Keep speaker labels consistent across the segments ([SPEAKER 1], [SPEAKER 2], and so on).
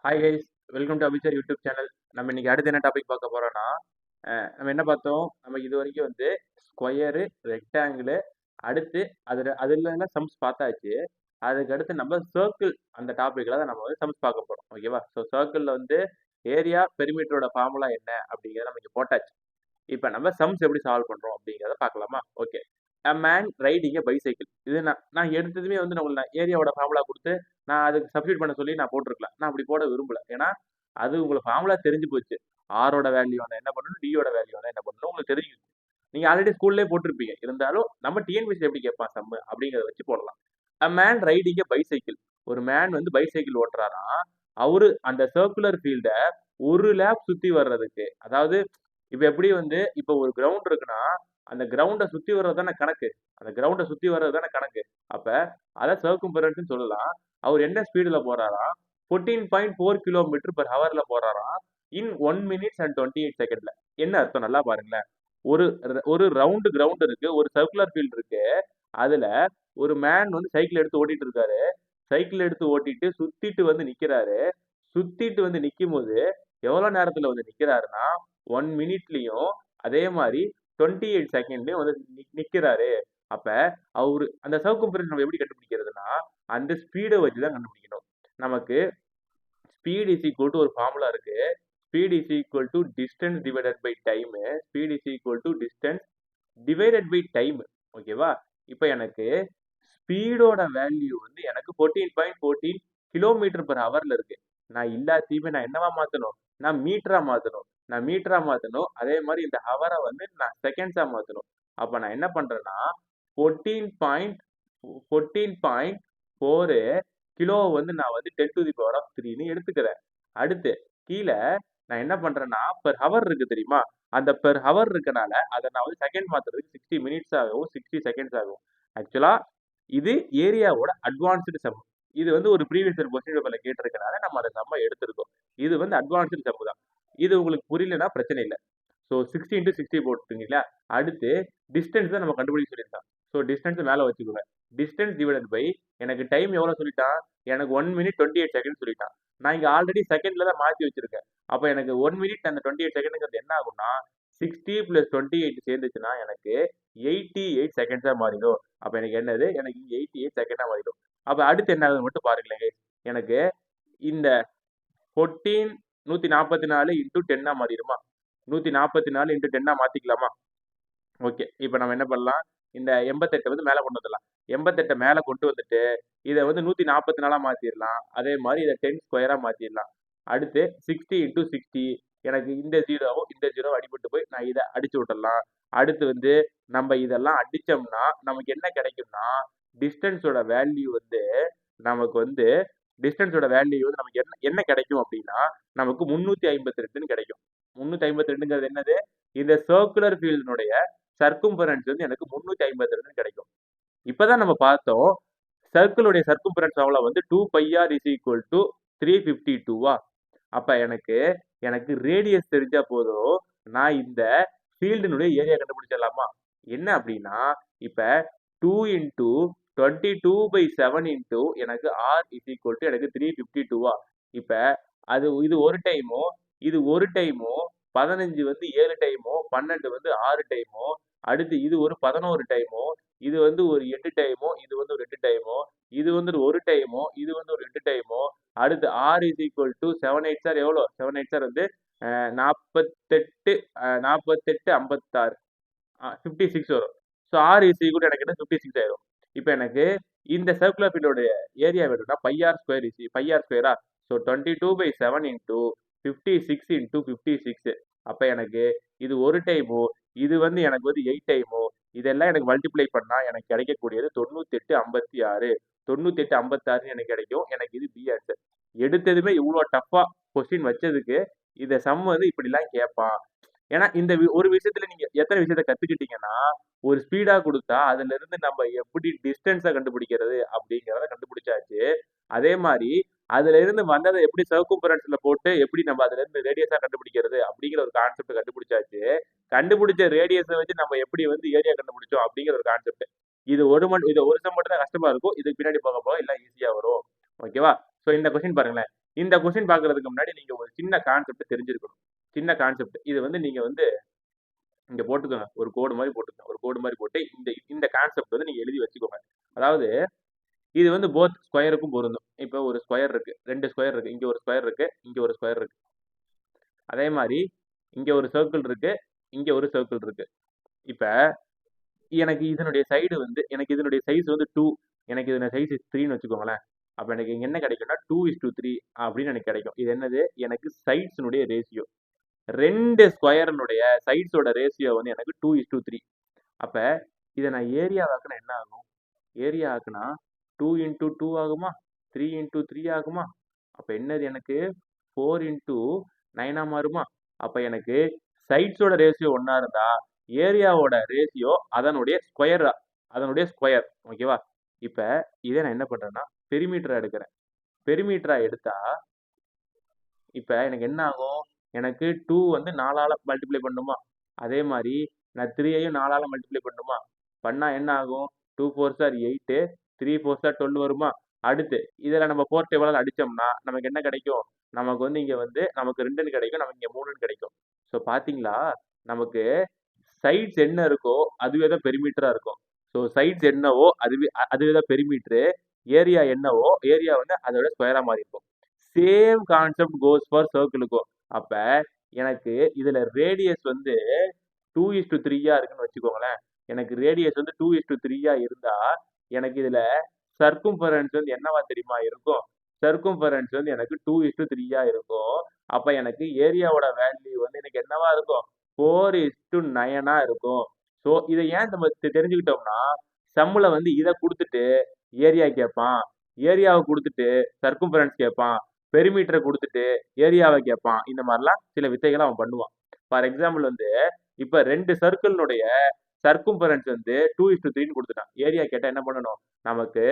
[SPEAKER 1] Hi guys, welcome to Abhichar YouTube channel. நம்ம இன்னைக்கு அடுத்து என்ன டாபிக் பார்க்க போறோம்னா, நம்ம என்ன பார்த்தோம்? நம்ம இது வரைக்கும் வந்து ஸ்கொயரு, ரெக்டாங்கிள், அடுத்து அதுல சம்ஸ் பார்த்தாச்சு. அதுக்கு அடுத்து நம்ம சர்க்கிள் அந்த டாபிக்ல தான் நம்ம வந்து சம்ஸ் பார்க்க போறோம். ஓகேவா? ஸோ சர்க்கிள்ல வந்து ஏரியா, பெரிமீட்டரோட ஃபார்முலா என்ன அப்படிங்கிறத நம்ம இங்க போட்டாச்சு. இப்போ நம்ம சம்ஸ் எப்படி சால்வ் பண்றோம் அப்படிங்கிறத பார்க்கலாமா? Okay. A man riding a bicycle. இது நான் நான் எடுத்ததுமே வந்து நான் ஏரியாவோட ஃபார்முலா கொடுத்து நான் அதுக்கு சப்ஸ்டியூட் பண்ண சொல்லி நான் போட்டிருக்கலாம். நான் அப்படி போட விரும்பல. ஏன்னா அது உங்களுக்கு ஃபார்முலா தெரிஞ்சு போச்சு. ஆரோட வேல்யூ வந்தா என்ன பண்ணணும், டியோட வேல்யூ வந்தா என்ன பண்ணணும் உங்களுக்கு தெரிஞ்சு. நீங்க ஆல்ரெடி ஸ்கூல்லேயே போட்டிருப்பீங்க. இருந்தாலும் நம்ம டிஎன்பிஎஸ்சி எப்படி கேட்பான் சம்மு அப்படிங்கிறத வச்சு போடலாம். A man riding a bicycle. ஒரு மேன் வந்து பைசைக்கிள் ஓட்டுறாராம். அவரு அந்த சர்க்குலர் ஃபீல்ட ஒரு லேப் சுத்தி வர்றதுக்கு, அதாவது இப்ப எப்படி வந்து இப்ப ஒரு கிரவுண்ட் இருக்குன்னா, அந்த கிரவுண்ட சுத்தி வர்றது தானே கணக்கு. அந்த கிரவுண்ட சுத்தி வர்றது தானே கணக்கு. அப்ப அத சர்க்கும்பரன்ஸ்ன்னு சொல்லலாம். அவர் என்ன ஸ்பீடுல போறாராம்? 14.4 கிலோமீட்டர் பெர் ஹவர்ல போறாராம். இன் 1 மினிட்ஸ் அண்ட் 28 செகண்ட்ல. என்ன அர்த்தம் நல்லா பாருங்களேன். ஒரு ஒரு ரவுண்ட் கிரவுண்ட் இருக்கு. ஒரு சர்க்குலர் ஃபீல்ட் இருக்கு. அதுல ஒரு மேன் வந்து சைக்கிள் எடுத்து ஓட்டிட்டு இருக்காரு. சைக்கிள் எடுத்து ஓட்டிட்டு சுத்திட்டு வந்து நிக்கிறாரு. சுத்திட்டு வந்து நிக்கும்போது எவ்வளவு நேரத்துல வந்து நிக்கிறாருன்னா 1 மினிட்லயும் அதே மாதிரி 28 செகண்ட்லயும் வந்து நிக்கிறாரு. அப்ப அவரு அந்த சர்க்கம்ஃபரன்ஸ் நம்ம எப்படி கண்டுபிடிக்கிறதுனா அந்த ஸ்பீடை வச்சுதான் கண்டுபிடிக்கணும். நமக்கு ஸ்பீட் இஸ் ஈக்குவல் டு ஒரு ஃபார்முலா இருக்கு. Speed is equal to distance divided by time. Speed is equal to distance divided by time. ஓகேவா? இப்போ எனக்கு ஸ்பீடோட வேல்யூ வந்து எனக்கு 14.14 கிலோமீட்டர் பெர் ஹவர்ல இருக்கு. நான் எல்லாத்தையுமே நான் என்னவா மாத்தணும்? நான் மீட்டரா மாத்தணும். நான் மீட்டரா மாத்தணும். அதே மாதிரி இந்த ஹவரை வந்து நான் செகண்ட்ஸா மாத்தணும். அப்ப நான் என்ன பண்றேன்னா 14.14 கிலோ வந்து நான் வந்து 10 டு தி பவர் ஆஃப் 3ன்னு எடுத்துக்கிறேன். அடுத்து கீழே நான் என்ன பண்றேன்னா பெர் ஹவர் இருக்கு தெரியுமா? அந்த பெர் ஹவர் இருக்கனால அதை நான் வந்து செகண்ட் மாத்துறதுக்கு 60 மினிட்ஸ் ஆகும், 60 செகண்ட்ஸ் ஆகும். ஆக்சுவலா இது ஏரியாவோட அட்வான்ஸ்டு சம். இது வந்து ஒரு ப்ரீவியஸ் இயர் கொஸ்டின் பேப்பர்ல கேட்டிருக்கனால நம்ம அந்த சம்மை எடுத்திருக்கோம். இது வந்து அட்வான்ஸ்டு சம் தான். இது உங்களுக்கு புரியலன்னா பிரச்சனை இல்லை. So 60 into 60 போட்டுங்களா? அடுத்து டிஸ்டன்ஸ் தான் நம்ம கண்டுபிடிக்க சொல்லியிருக்கான். ஸோ டிஸ்டன்ஸ் மேலே வச்சுக்கோங்க. டிஸ்டன்ஸ் டிவைடட் பை எனக்கு டைம் எவ்வளோ சொல்லிட்டான்? எனக்கு 1 மினிட் 28 செகண்ட் சொல்லிட்டான். நான் இங்கே ஆல்ரெடி செகண்ட்ல தான் மாற்றி வச்சிருக்கேன். அப்போ எனக்கு 1 மினிட் அந்த 28 செகண்டுங்கிறது என்ன ஆகும்னா 60 பிளஸ் 28 சேர்ந்துச்சுன்னா எனக்கு 88 செகண்ட்ஸாக மாறிடும். அப்போ எனக்கு என்னது? எனக்கு 88 செகண்டாக மாறிடும். அப்போ அடுத்து என்ன ஆகுதுன்னு மட்டும் பாருங்களேன் guys. எனக்கு இந்த 14 144 இன்டூ 10 மாறிடுமா? 144 இன்டூ 10 மாத்திக்கலாமா? ஓகே. இப்போ நம்ம என்ன பண்ணலாம்? இந்த 88 வந்து மேல கொண்டு வந்துடலாம். 88 மேல கொண்டு வந்துட்டு இதை வந்து 144 மாத்திரலாம். அதே மாதிரி இதை 10 ஸ்கொயரா மாத்திரலாம். அடுத்து 60 இன்டூ 60 எனக்கு இந்த ஜீரோவும் இந்த ஜீரோ அடிபட்டு போய் நான் இதை அடிச்சு விட்டுடலாம். அடுத்து வந்து நம்ம இதெல்லாம் அடிச்சோம்னா நமக்கு என்ன கிடைக்கும்னா டிஸ்டன்ஸோட வேல்யூ வந்து நமக்கு வந்து டிஸ்டன்ஸோட வேல்யூ வந்து நமக்கு என்ன என்ன கிடைக்கும் அப்படின்னா நமக்கு 352ன்னு கிடைக்கும். 352ங்கிறது என்னது? இந்த சர்க்குலர் ஃபீல்டினுடைய சர்க்கும்பரன்ஸ் வந்து எனக்கு 352 கிடைக்கும். இப்பதான் நம்ம பார்த்தோம் சர்க்கிளுடைய சர்க்கும்பரன்ஸ் அவ்வளவு வந்து 2πr இஸ் ஈக்குவல் டு 352வா? அப்ப எனக்கு எனக்கு ரேடியஸ் தெரிஞ்சா போதும் நான் இந்த ஃபீல்டினுடைய ஏரியா கண்டுபிடிச்சிடலாமா? என்ன அப்படின்னா இப்ப 2 இன்டூ 22/7 இன்டூ எனக்கு r இஸ் ஈக்குவல் டு எனக்கு 352வா? இப்ப அது இது ஒரு டைமோ இது ஒரு டைமோ 15 வந்து 7 டைமோ 12 வந்து 6 டைமோ அடுத்து இது ஒரு 11 டைமோ இது வந்து ஒரு 8 டைமோ இது வந்து ஒரு 8 டைமோ இது வந்து ஒரு டைமோ இது வந்து ஒரு 2 டைமோ அடுத்து r is equal to 7 8 sir எவ்வளோ? 7 8 சார் வந்து 48 48 56 56 வரும். So r is equal to எனக்கு என்ன 56 ஆயிரும். இப்போ எனக்கு இந்த சர்க்குலர் ஃபீல்டோட ஏரியா வேணும்னா πr ஸ்கொயர் πr ஸ்கொயரா? So 22/7 into 56 into 56. அப்போ எனக்கு இது ஒரு டைமோ இது வந்து எனக்கு வந்து 8 டைமோ இதெல்லாம் எனக்கு மல்டிப்ளை பண்ணா எனக்கு கிடைக்கக்கூடியது 9856. 9856 எனக்கு கிடைக்கும். எனக்கு இது பி ஆன்சர். எடுத்ததுமே இவ்வளோ டஃபா கொஸ்டின் வச்சதுக்கு இந்த சம் வந்து இப்படிலாம் கேட்பான். ஏன்னா இந்த ஒரு விஷயத்துல நீங்க எத்தனை விஷயத்த கத்துக்கிட்டீங்கன்னா ஒரு ஸ்பீடா கொடுத்தா அதுல இருந்து நம்ம எப்படி டிஸ்டன்ஸை கண்டுபிடிக்கிறது அப்படிங்கிறத கண்டுபிடிச்சாச்சு. அதே மாதிரி அதுல இருந்து வந்ததை எப்படி சர்க்கும்பரன்ஸ்ல போட்டு எப்படி நம்ம அதுல இருந்து ரேடியஸா கண்டுபிடிக்கிறது அப்படிங்கிற ஒரு கான்செப்ட் கண்டுபிடிச்சாச்சு. கண்டுபிடிச்ச ரேடியஸை வச்சு நம்ம எப்படி வந்து ஏரியா கண்டுபிடிச்சோம் அப்படிங்கிற ஒரு கான்செப்ட். இது ஒரு சம் மட்டும் தான் கஷ்டமா இருக்கும். இதுக்கு பின்னாடி போக போக எல்லாம் ஈஸியா வரும். ஓகேவா? ஸோ இந்த கொஸ்டின் பாருங்களேன். இந்த கொஸ்டின் பார்க்கறதுக்கு முன்னாடி நீங்க ஒரு சின்ன கான்செப்ட் தெரிஞ்சிருக்கணும். சின்ன கான்செப்ட். இது வந்து நீங்க வந்து இங்க போட்டுக்கோங்க. ஒரு கோடு மாரி போட்டுக்கோங்க. ஒரு கோடு மாரி போட்டு இந்த இந்த கான்செப்ட் வந்து நீங்க எழுதி வச்சுக்கோங்க. அதாவது இது வந்து போத் ஸ்கொயருக்கும் பொருந்தும். இப்ப ஒரு ஸ்கொயர் இருக்கு. 2 ஸ்கொயர் இருக்கு. இங்க ஒரு ஸ்கொயர் இருக்கு. இங்க ஒரு ஸ்கொயர் இருக்கு. அதே மாரி இங்க ஒரு சர்க்கிள் இருக்கு. இங்க ஒரு சர்க்கிள் இருக்கு. இப்ப எனக்கு இதனுடைய சைடு வந்து எனக்கு இதனுடைய சைஸ் வந்து 2. எனக்கு இதனுடைய சைஸ் 3ன்னு வச்சுக்கோங்களேன். அப்ப எனக்கு இங்க என்ன கிடைக்கும்னா 2:3 அப்படின்னு எனக்கு கிடைக்கும். இது என்னது? எனக்கு சைட்ஸ்னுடைய ரேஷியோ. 2 ஸ்கொயர்னுடைய சைட்ஸோட ரேஷியோ வந்து எனக்கு 2:3. அப்ப இத நான் ஏரியாவாக்குனா என்ன ஆகும்? ஏரியா ஆக்குனா 2 இன்டூ 2 ஆகுமா? 3 இன்டூ 3 ஆகுமா? அப்ப என்னது எனக்கு 4 இன்டூ 9 மாறுமா? அப்ப எனக்கு சைட்ஸோட ரேஷியோ ஒண்ணா இருந்தா ஏரியாவோட ரேஷியோ அதனுடைய ஸ்கொயர். ஓகேவா? இப்ப இத நான் என்ன பண்றேன்னா பெரிமீட்டரா எடுக்கிறேன். பெரிமீட்டரா எடுத்தா இப்ப எனக்கு என்ன ஆகும்? எனக்கு 2 வந்து 4ஆல மல்டிப்ளை பண்ணணுமா? அதே மாரி நான் 3யையும் 4ஆல மல்டிப்ளை பண்ணணுமா? பண்ணா என்ன ஆகும்? 2 4s ஆர் 8, 3 4s ஆர் 12 வருமா? அடுத்து இதுல நம்ம 4 டேபிளால அடிச்சோம்னா நமக்கு என்ன கிடைக்கும்? நமக்கு வந்து இங்க வந்து நமக்கு 2ன்னு கிடைக்கும். நமக்கு இங்க 3ன்னு கிடைக்கும். ஸோ பாத்தீங்களா? நமக்கு சைட்ஸ் என்ன இருக்கோ அதுவே தான் பெரிமீட்டரா இருக்கும். ஸோ சைட்ஸ் என்னவோ அதுவே தான் பெரிமீட்டரு. ஏரியா என்னவோ ஏரியா வந்து அதோட ஸ்கொயரா மாறி இருக்கும். சேம் கான்செப்ட் கோஸ் ஃபார் சர்க்கிளுக்கும். அப்ப எனக்கு இதுல ரேடியஸ் வந்து 2:3 இருக்குன்னு வச்சுக்கோங்களேன். எனக்கு ரேடியஸ் வந்து 2:3 இருந்தா எனக்கு இதுல சர்க்கும்பரன்ஸ் வந்து என்னவா தெரியுமா இருக்கும்? சர்க்கும்பரன்ஸ் வந்து எனக்கு 2:3 இருக்கும். அப்ப எனக்கு ஏரியாவோட வேல்யூ வந்து எனக்கு என்னவா இருக்கும்? 4:9 இருக்கும். ஸோ இதை ஏன் நம்ம தெரிஞ்சுக்கிட்டோம்னா சம்முல வந்து இதை கொடுத்துட்டு ஏரியா கேட்பான், ஏரியாவை கொடுத்துட்டு சர்க்கும்பரன்ஸ் கேட்பான், பெரிமீட்டரை கொடுத்துட்டு ஏரியாவை கேட்பான். இந்த மாதிரிலாம் சில வித்தைகளை அவன் பண்ணுவான். ஃபார் எக்ஸாம்பிள் வந்து இப்ப 2 சர்க்கிள்னுடைய சர்க்கும்பரன்ஸ் வந்து 2:3ன்னு கொடுத்துட்டான். ஏரியா கேட்டா என்ன பண்ணணும்? நமக்கு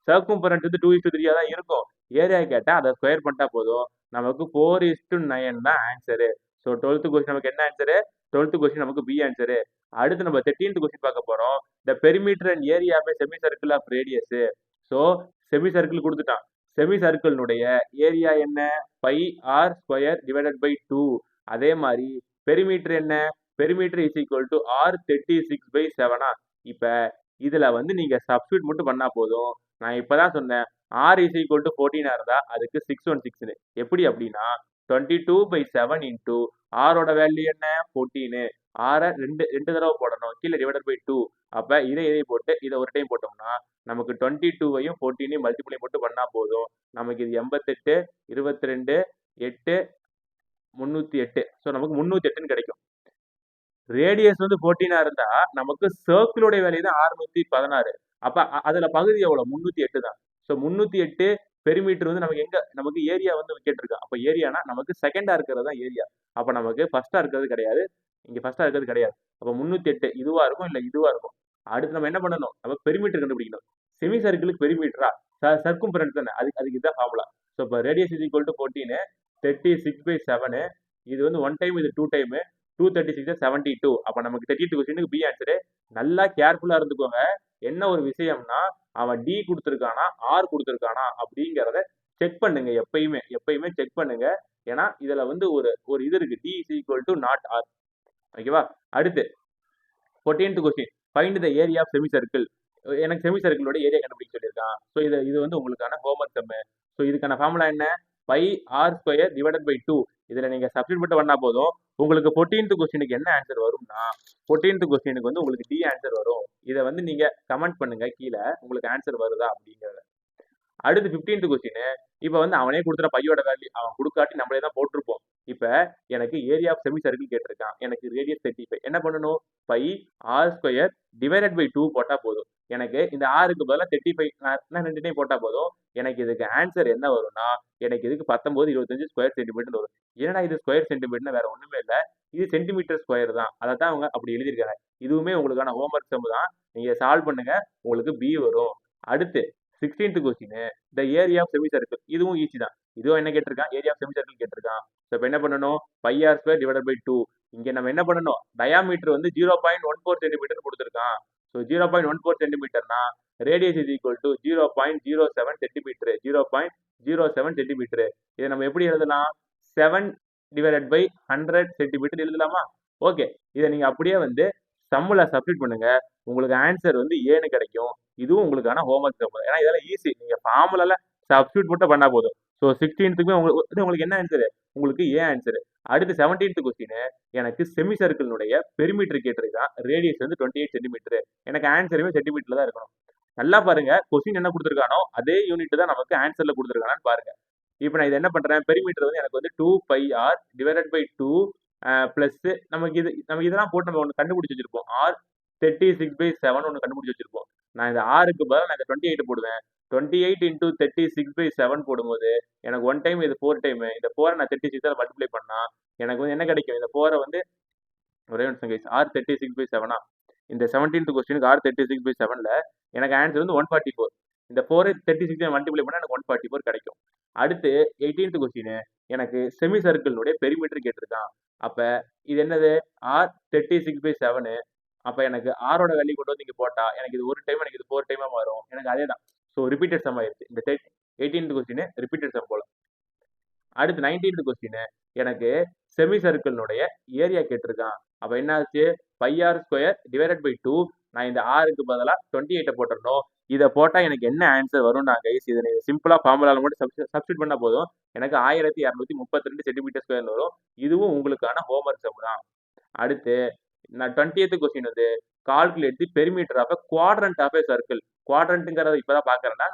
[SPEAKER 1] சர்க்கும்பரன்ஸ் வந்து 2:3 தான் இருக்கும். ஏரியா கேட்டா அதை ஸ்கொயர் பண்ணிட்டா போதும். நமக்கு 4:9 தான் ஆன்சரு. ஸோ 12th கொஸ்டின் நமக்கு என்ன ஆன்சரு? 12th கொஸ்டின் நமக்கு பி ஆன்சரு. அடுத்து நம்ம 13th கொஸ்டின் பார்க்க போறோம். The perimeter and area by semi circle of radius. So semi circle கொடுத்துட்டான். செமி சர்க்கிள்னுடைய ஏரியா என்ன? Pi r square divided by 2. அதே மாதிரி பெரிமீட்டர் என்ன? Perimeter is equal to r 36/7. இப்ப இதுல வந்து நீங்க சப்ஸ்டியூட் மட்டும் பண்ணா போதும். நான் இப்பதான் சொன்னேன் ஆர் இஸ் ஈக்குவல் டு 14 இருந்தா அதுக்கு 616. எப்படி அப்படின்னா 22/7 இன்டூ ஆரோட வேல்யூ என்ன? 14. ஆரை ரெண்டு தடவை போடணும். கீழே டிவைடட் பை 2. அப்ப இதை போட்டு இதை ஒரு டைம் போட்டோம்னா நமக்கு 22வையும் 14ஐயும் மல்டிப்ளை மட்டும் பண்ணா போதும். நமக்கு இது 88, 22, 8, 308. ஸோ நமக்கு 308ன்னு கிடைக்கும். ரேடியஸ் வந்து 14 இருந்தா நமக்கு சர்க்கிளோட வேல்யூ தான் 616. அப்ப அதுல பகுதி எவ்வளவு? 308 தான். ஸோ 308 பெரிமீட்டர் வந்து நமக்கு ஏரியா வந்து கேட்டிருக்கான். அப்ப ஏரியானா நமக்கு செகண்டா இருக்கிறது தான் ஏரியா. அப்ப நமக்கு ஃபர்ஸ்டா இருக்கிறது கிடையாது. இங்க ஃபர்ஸ்டா இருக்கிறது கிடையாது. அப்ப 308 இதுவா இருக்கும் இல்ல இதுவா இருக்கும். அடுத்து நம்ம என்ன பண்ணணும்? நம்ம பெரிமீட்டர் கண்டுபிடிக்கணும். செமி சர்க்கிளுக்கு பெரிமீட்டரா சர்க்கும்பரன்ஸ் தானே. அதுக்கு இதுதான் ஃபார்முலா. ஸோ இப்போ ரேடியஸ் இஸ் ஈக்குவல் டு 14, 36/7. இது வந்து 1 டைம், இது 2 டைம். 236 72. அப்ப நமக்கு 30th கொஸ்டினுக்கு பி ஆன்சரு. நல்லா கேர்ஃபுல்லா இருந்துக்கோங்க. என்ன ஒரு விஷயம்னா அவன் டி கொடுத்துருக்கானா ஆர் கொடுத்துருக்கானா அப்படிங்கிறத செக் பண்ணுங்க. எப்பயுமே செக் பண்ணுங்க. ஏன்னா இதுல வந்து ஒரு இது இருக்கு, d is equal to not r. ஓகேவா? அடுத்து 14th question find the area of semi circle. எனக்கு செமி சர்க்கிளோட ஏரியா கண்டுபிடிக்க சொல்லியிருக்கான். ஸோ இது வந்து உங்களுக்கான ஹோம்ஒர்க் சம்மு. ஸோ இதுக்கான ஃபார்முலா என்ன? Pi r square divided by 2. இதுல நீங்க சப்ஸ்டிட் மட்டும் பண்ணா போதும். உங்களுக்கு 14th கொஸ்டினுக்கு என்ன ஆன்சர் வரும்னா 14th கொஸ்டினுக்கு வந்து உங்களுக்கு டி ஆன்சர் வரும். இதை வந்து நீங்க கமெண்ட் பண்ணுங்க கீழே உங்களுக்கு ஆன்சர் வருதா அப்படிங்கிறத. அடுத்து 15th கொஸ்டின். இப்ப வந்து அவனே கொடுத்துற பையோட வேல்யூ அவன் கொடுக்காட்டி நம்மளே தான் போட்டிருப்போம். இப்ப எனக்கு ஏரியா ஆஃப் செமி சர்க்கிள் கேட்டிருக்கான். எனக்கு ரேடியஸ் 35. என்ன பண்ணணும்? Pi r square divided by 2 போட்டா போதும். எனக்கு இந்த ஆருக்கு பதிலாக 35 நான் 2 டைம் போட்டா போதும். எனக்கு இதுக்கு ஆன்சர் என்ன வரும்னா எனக்கு இதுக்கு 19, 25 ஸ்கொயர் சென்டிமீட்டர் வரும். ஏன்னா இது ஸ்கொயர் சென்டிமீட்டர்னா வேற ஒண்ணுமே இல்லை. இது சென்டிமீட்டர் ஸ்கொயர் தான். அதை தான் அவங்க அப்படி எழுதியிருக்காங்க. இதுவுமே உங்களுக்கான ஹோம்ஒர்க் சம் தான். நீங்க சால்வ் பண்ணுங்க. உங்களுக்கு பி வரும். அடுத்து 16th question the area of semi circle. இதுவும் ஈஸி தான். இதுவும் என்ன கேட்டிருக்கான், ஏரியா ஆஃப் செமி சர்க்கிள் கேட்டிருக்கான். ஸோ இப்போ என்ன பண்ணணும், pi r square divided by 2. இங்கே நம்ம என்ன பண்ணணும், டயாமீட்டர் வந்து 0.14 சென்டிமீட்டர் கொடுத்துருக்கான். ஸோ 0.14 சென்டிமீட்டர்னா radius is equal to 0.07 centimetre. 0.07 centimetre. இதை நம்ம எப்படி எழுதலாம், 7 டிவைடட் பை 100 சென்டிமீட்டர் எழுதலாமா? ஓகே, இதை நீங்க அப்படியே வந்து சம்முல சப்ஸ்டிட் பண்ணுங்க, உங்களுக்கு ஆன்சர் வந்து ஏன்னு கிடைக்கும். இதுவும் உங்களுக்கான ஹோம்ஒர்க் சம். ஏன்னா இதெல்லாம் ஈஸி, நீங்க ஃபார்முலால சப்ஸ்டிட் மட்டும் பண்ணா போதும். ஸோ 16த்துக்குமே உங்களுக்கு என்ன ஆன்சர், உங்களுக்கு ஏ ஆன்சர். அடுத்து 17th கொஸ்டின், எனக்கு செமி சர்க்கிளுடைய பெரிமீட்டர் கேட்டிருக்கான். ரேடியஸ் வந்து 28 சென்டிமீட்டர். எனக்கு ஆன்சருமே சென்டிமீட்டர்ல தான் இருக்கணும். நல்லா பாருங்க, கொஸ்டின் என்ன கொடுத்துருக்கானோ அதே யூனிட் தான் நமக்கு ஆன்சர்ல கொடுத்துருக்கானு பாருங்க. இப்போ நான் இதை என்ன பண்றேன், பெரிமீட்டர் வந்து எனக்கு வந்து 2πr டிவைடட் பை 2 பிளஸ் நமக்கு இதெல்லாம் போட்டு நம்ம ஒன்று கண்டுபிடிச்சு வச்சிருப்போம். ஆர் 36/7 ஒன்று கண்டுபிடிச்சு வச்சிருப்போம். நான் இந்த ஆருக்கு பதிலாக நான் இந்த 28 போடுவேன். 28 இன்டூ 36/7 போடும்போது எனக்கு 1 டைம், இது 4 டைம். இந்த 4 நான் 36 மல்டிப்ளை பண்ணா எனக்கு வந்து என்ன கிடைக்கும், இந்த 4 வந்து ஒரே நிமிஷம் கைஸ், ஆர் 36/7 இந்த 17th கொஸ்டினுக்கு ஆர் 36/7ல எனக்கு ஆன்சர் வந்து 144. இந்த 4 36 மல்டிப்ளை பண்ணா எனக்கு 144 கிடைக்கும். அடுத்து 18th கொஸ்டின், எனக்கு செமி சர்க்கிளுடைய பெரிமீட்டர் கேட்டிருக்கான். அப்ப இது என்னது, ஆர் 36/7. அப்ப எனக்கு ஆரோட வேல்யூ கொண்டு வந்து இங்க போட்டா எனக்கு இது ஒரு டைம், எனக்கு இது 4 டைமா மாறும். எனக்கு அதே தான். ஸோ ரிப்பீட்டட் சம் ஆயிருச்சு. இந்த 18th கொஸ்டின் ரிப்பீட்டட் சம் போல. அடுத்து 19th கொஸ்டின், எனக்கு செமி சர்க்கிளுடைய ஏரியா கேட்டிருக்கான். அப்ப என்ன ஆச்சு, pi r square divided by 2. நான் இந்த ஆருக்கு பதிலாக 28 போட்டுறணும். இதை போட்டா எனக்கு என்ன ஆன்சர் வரும், நான் கைஸ் இதை சிம்பிளா ஃபார்முலால மட்டும் சப்ஸ்டிட் பண்ணா போதும். எனக்கு 1232 சென்டிமீட்டர் ஸ்கொயர் வரும். இதுவும் உங்களுக்கான ஹோம்ஒர்க் சம் தான். அடுத்து நான் 20th கொஸ்டின் வந்து calculate the perimeter of quadrant of circle. குவாட்ரண்ட்ங்கிறத இப்பதான் பாக்குறேன்னா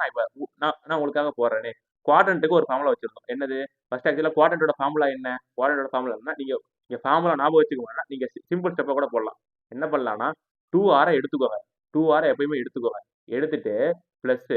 [SPEAKER 1] நான் உங்களுக்காக போடுறேனே. குவாட்ரண்ட்டுக்கு ஒரு ஃபார்முலா வச்சிருந்தோம். என்னது, ஃபர்ஸ்ட் ஆக்சுவலா குவாட்ரண்டோட ஃபார்முலா என்ன, குவாட்ரண்டோட ஃபார்முலா என்ன, நீங்க ஃபார்முலா ஞாபகம் வச்சுக்கோங்கன்னா நீங்க சிம்பிள் ஸ்டெப்பை கூட போடலாம். என்ன பண்ணலாம்னா 2r எடுத்துக்கோங்க. 2r எப்பயுமே எடுத்துக்கோங்க. எடுத்துட்டு பிளஸ்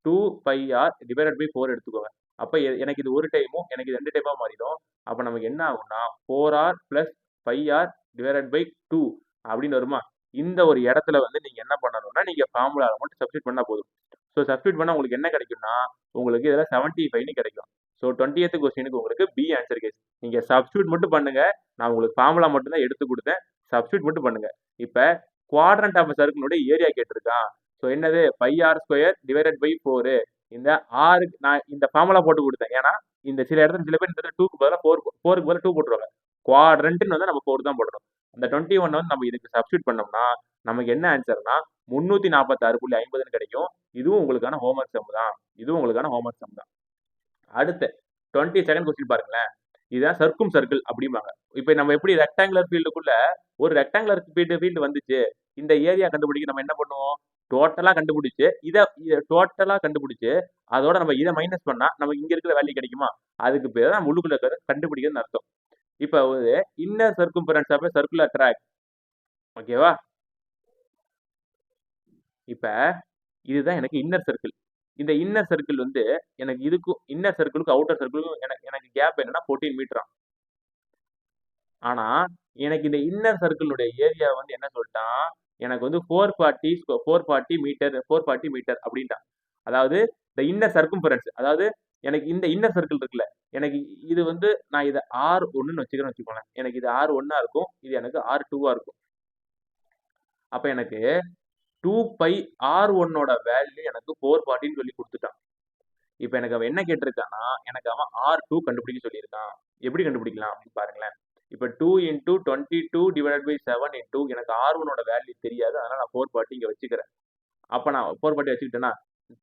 [SPEAKER 1] 2πr டிவைடட் பை 4 எடுத்துக்கோங்க. அப்ப எனக்கு இது ஒரு டைமும் எனக்கு இது 2 டைமா மாறிடும். அப்ப நமக்கு என்ன ஆகும்னா 4r plus 5r divided by 2 அப்படின்னு வருமா. இந்த ஒரு இடத்துல வந்து நீங்க என்ன பண்ணணும்னா நீங்க ஃபார்முலாவை மட்டும் சப்ஸ்டிட் பண்ணா போதும். ஸோ சப்ஸ்டிட் பண்ணா உங்களுக்கு என்ன கிடைக்கும்னா உங்களுக்கு இதில் 75 கிடைக்கும். ஸோ 20th கொஸ்டினுக்கு உங்களுக்கு பி ஆன்சர் கேஸ். நீங்க சப்ஸ்டிட் மட்டும் பண்ணுங்க, நான் உங்களுக்கு ஃபார்முலா மட்டும் தான் எடுத்து கொடுத்தேன். சப்ஸ்டிட் மட்டும் பண்ணுங்க. இப்ப குவாட்ரண்ட் ஆஃப் சர்க்கிளுடைய ஏரியா கேட்டிருக்கான். ஸோ என்னது, pi r square divided by 4. இந்த ஆருக்கு நான் இந்த ஃபார்முலா போட்டு கொடுத்தேன். ஏன்னா இந்த சில இடத்துல சில பேர் இந்த 2க்கு பதிலாக 4க்கு பதிலாக 2 போட்டுருவாங்க. குவாட்ரண்ட்னு வந்து நம்ம 4 தான் போடணும். அந்த 21 வந்து நம்ம இதுக்கு சப்ஸ்டிட் பண்ணோம்னா நமக்கு என்ன ஆன்சர்னா 346.50 கிடைக்கும். இதுவும் உங்களுக்கான ஹோம்ஒர்க் சம் தான். இதுவும் உங்களுக்கான ஹோம்ஒர்க் சம் தான். அடுத்து 22nd கொஸ்டின் பாருங்களேன். இதுதான் சர்க்கும் சர்க்கிள் அப்படிம்பாங்க. இப்போ நம்ம எப்படி ரெக்டாங்குலர் ஃபீல்டுக்குள்ள ஒரு ரெக்டாங்குலர் ஃபீல்டு வந்துச்சு, இந்த ஏரியா கண்டுபிடிக்க நம்ம என்ன பண்ணுவோம், டோட்டலா கண்டுபிடிச்சு இதை டோட்டலா கண்டுபிடிச்சு அதோட நம்ம இதை மைனஸ் பண்ணா நமக்கு இங்க இருக்கிற வேல்யூ கிடைக்குமா, அதுக்கு பேர் தான் உள்ளுக்குள்ள இருக்கிறத கண்டுபிடிக்கிறதுன்னு அர்த்தம். இப்போ ஒரு inner circumference of circular track, ஓகேவா. இப்ப இதுதான் எனக்கு இன்னர் சர்க்கிள். இந்த இன்னர் சர்க்கிள் வந்து எனக்கு இதுக்கும் இன்னர் சர்க்கிளுக்கும் அவுட்டர் சர்க்கிளுக்கும் எனக்கு கேப் என்னன்னா 14 மீட்டரா. ஆனா எனக்கு இந்த இன்னர் சர்க்கிளுடைய ஏரியா வந்து என்ன சொல்லிட்டான், எனக்கு வந்து 440 மீட்டர் அப்படின்ட்டான். அதாவது இந்த இன்னர் சர்க்கம்ஃபரன்ஸ், அதாவது எனக்கு இந்த இன்னர் சர்க்கிள் இருக்குல்ல, எனக்கு இது வந்து நான் இதை R1ன்னு வச்சுக்கிறேன்னு எனக்கு இது R1 இருக்கும், இது எனக்கு R2 இருக்கும். அப்ப எனக்கு 2πr1 வேல்யூ எனக்கு 440 சொல்லி கொடுத்துட்டான். இப்ப எனக்கு அவன் என்ன கேட்டிருக்கான்னா, எனக்கு அவன் R2 கண்டுபிடிக்க சொல்லியிருக்கான். எப்படி கண்டுபிடிக்கலாம் அப்படின்னு பாருங்களேன். இப்ப 2 × 22 டிவைடட் பை 7 இன்டூ எனக்கு R1 வேல்யூ தெரியாது, அதனால நான் 440 இங்க வச்சுக்கிறேன். அப்ப நான் 440 வச்சுக்கிட்டேன்னா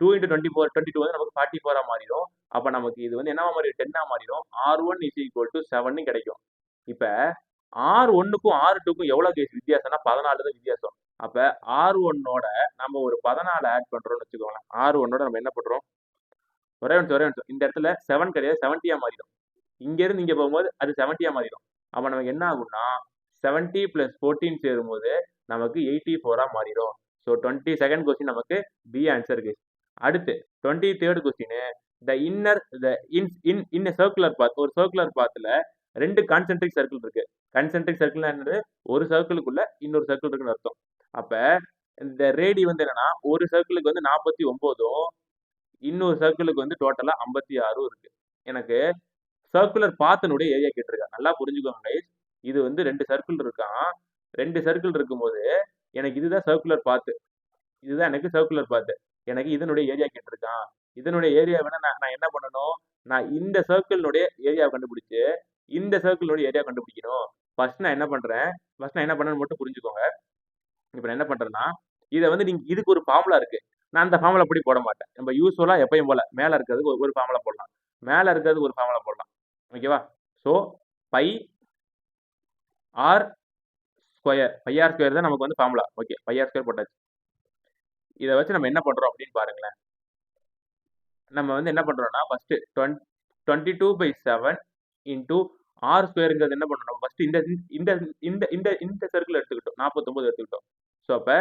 [SPEAKER 1] 2 × 22 வந்து நமக்கு 44 மாறிடும். அப்ப நமக்கு இது வந்து என்னவா மாறிடும், 10 மாறிடும். R1 = 7 கிடைக்கும். இப்ப R1க்கும் R2க்கும் எவ்வளவு கேஸ் வித்தியாசம்னா 14 தான் வித்தியாசம். அப்ப R1 நம்ம ஒரு 14 ஆட் பண்றோம்னு வச்சுக்கோங்களேன். R1 நம்ம என்ன பண்றோம், ஒரே நிமிஷம் இந்த இடத்துல 7 கிடையாது 70 மாறிடும். இங்க இருந்து இங்க போகும்போது அது 70 மாறிடும். அப்ப நமக்கு என்ன ஆகும்னா 70 + 14 சேரும்போது நமக்கு 84 மாறிடும். ஸோ 22nd கொஸ்டின் நமக்கு பி ஆன்சர் கேஸ். அடுத்து 23rd கொஸ்டின், இந்த சர்க்குலர் பாத், ஒரு சர்க்குலர் பாத்ல 2 கான்சென்ட்ரிக் சர்க்கிள் இருக்கு. கான்சென்ட்ரிக் சர்க்கிள் என்னது, ஒரு சர்க்கிளுக்குள்ள இன்னொரு சர்க்கிள் இருக்குன்னு அர்த்தம். அப்ப இந்த ரேடி வந்து என்னன்னா ஒரு சர்க்கிளுக்கு வந்து 49, இன்னொரு சர்க்கிளுக்கு வந்து டோட்டலா 56 இருக்கு. எனக்கு சர்க்குலர் பாத்தினுடைய ஏரியா கேட்டிருக்கேன். நல்லா புரிஞ்சுக்கோங்க கைஸ். இது வந்து 2 சர்க்கிள் இருக்கான். 2 சர்க்கிள் இருக்கும்போது எனக்கு இதுதான் சர்க்குலர் பாத்து. இதுதான் எனக்கு சர்க்குலர் பாத்து. எனக்கு இதனுடைய ஏரியா கேட்டிருக்கான். இதனுடைய ஏரியா வேணா நான் என்ன பண்ணணும்? நான் இந்த சர்க்கிளினுடைய ஏரியாவை கண்டுபிடிச்சு இந்த சர்க்கிளினுடைய ஏரியா கண்டுபிடிக்கணும். ஃபர்ஸ்ட் நான் என்ன பண்ணேன்னு மட்டும் புரிஞ்சுக்கோங்க. இப்போ நான் என்ன பண்றேன்னா, இதை வந்து நீங்க இதுக்கு ஒரு ஃபார்முலா இருக்கு. நான் அந்த ஃபார்முலா அப்படி போட மாட்டேன். நம்ம யூஸ்வலா எப்பயும் போல மேல இருக்கிறதுக்கு ஒரு ஃபார்முலா போடலாம். மேல இருக்கிறதுக்கு ஒரு ஃபார்முலா போடலாம். ஓகேவா? So pi r square. Pi r square தான் நமக்கு வந்து formula. Okay, pi r square போட்டாச்சு. இதை வச்சு நம்ம என்ன பண்றோம் அப்படின்னு பாருங்களேன். நம்ம வந்து என்ன பண்றோம்னா ஃபர்ஸ்ட் 22/7 இன்டூ ஆர் ஸ்கொயருங்கிறது என்ன பண்ணணும்? ஃபர்ஸ்ட் இந்த இந்த இந்த இந்த இந்த சர்க்கிள் எடுத்துக்கிட்டோம். 49 எடுத்துக்கிட்டோம். ஸோ அப்ப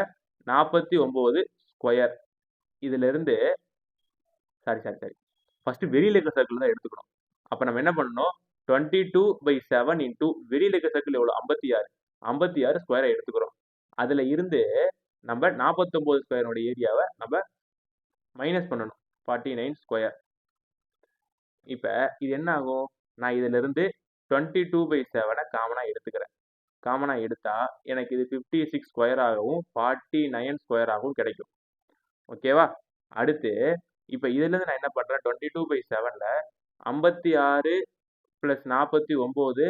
[SPEAKER 1] 49 ஸ்கொயர். இதுல இருந்து சாரி ஃபர்ஸ்ட் வெளியில இருக்க சர்க்கிள் தான் எடுத்துக்கணும். அப்ப நம்ம என்ன பண்ணணும்? 22/7 இன்டூ வெளியில இருக்க சர்க்கிள் எவ்வளவு? 56. 56 ஸ்கொயரை எடுத்துக்கிறோம். அதுல இருந்து நம்ம 49 ஸ்கொயரோட ஏரியாவை நம்ம மைனஸ் பண்ணணும். 49 ஸ்கொயர். இப்ப இது என்ன ஆகும்? நான் இதுல இருந்து 22/7 காமனா எடுத்துக்கிறேன். காமனா எடுத்தா எனக்கு இது 56 ஸ்கொயர் ஆகவும் 49 ஸ்கொயர் ஆகவும் கிடைக்கும். ஓகேவா? அடுத்து இப்ப இதுல இருந்து நான் என்ன பண்றேன்? 22/7ல 56 பிளஸ் 49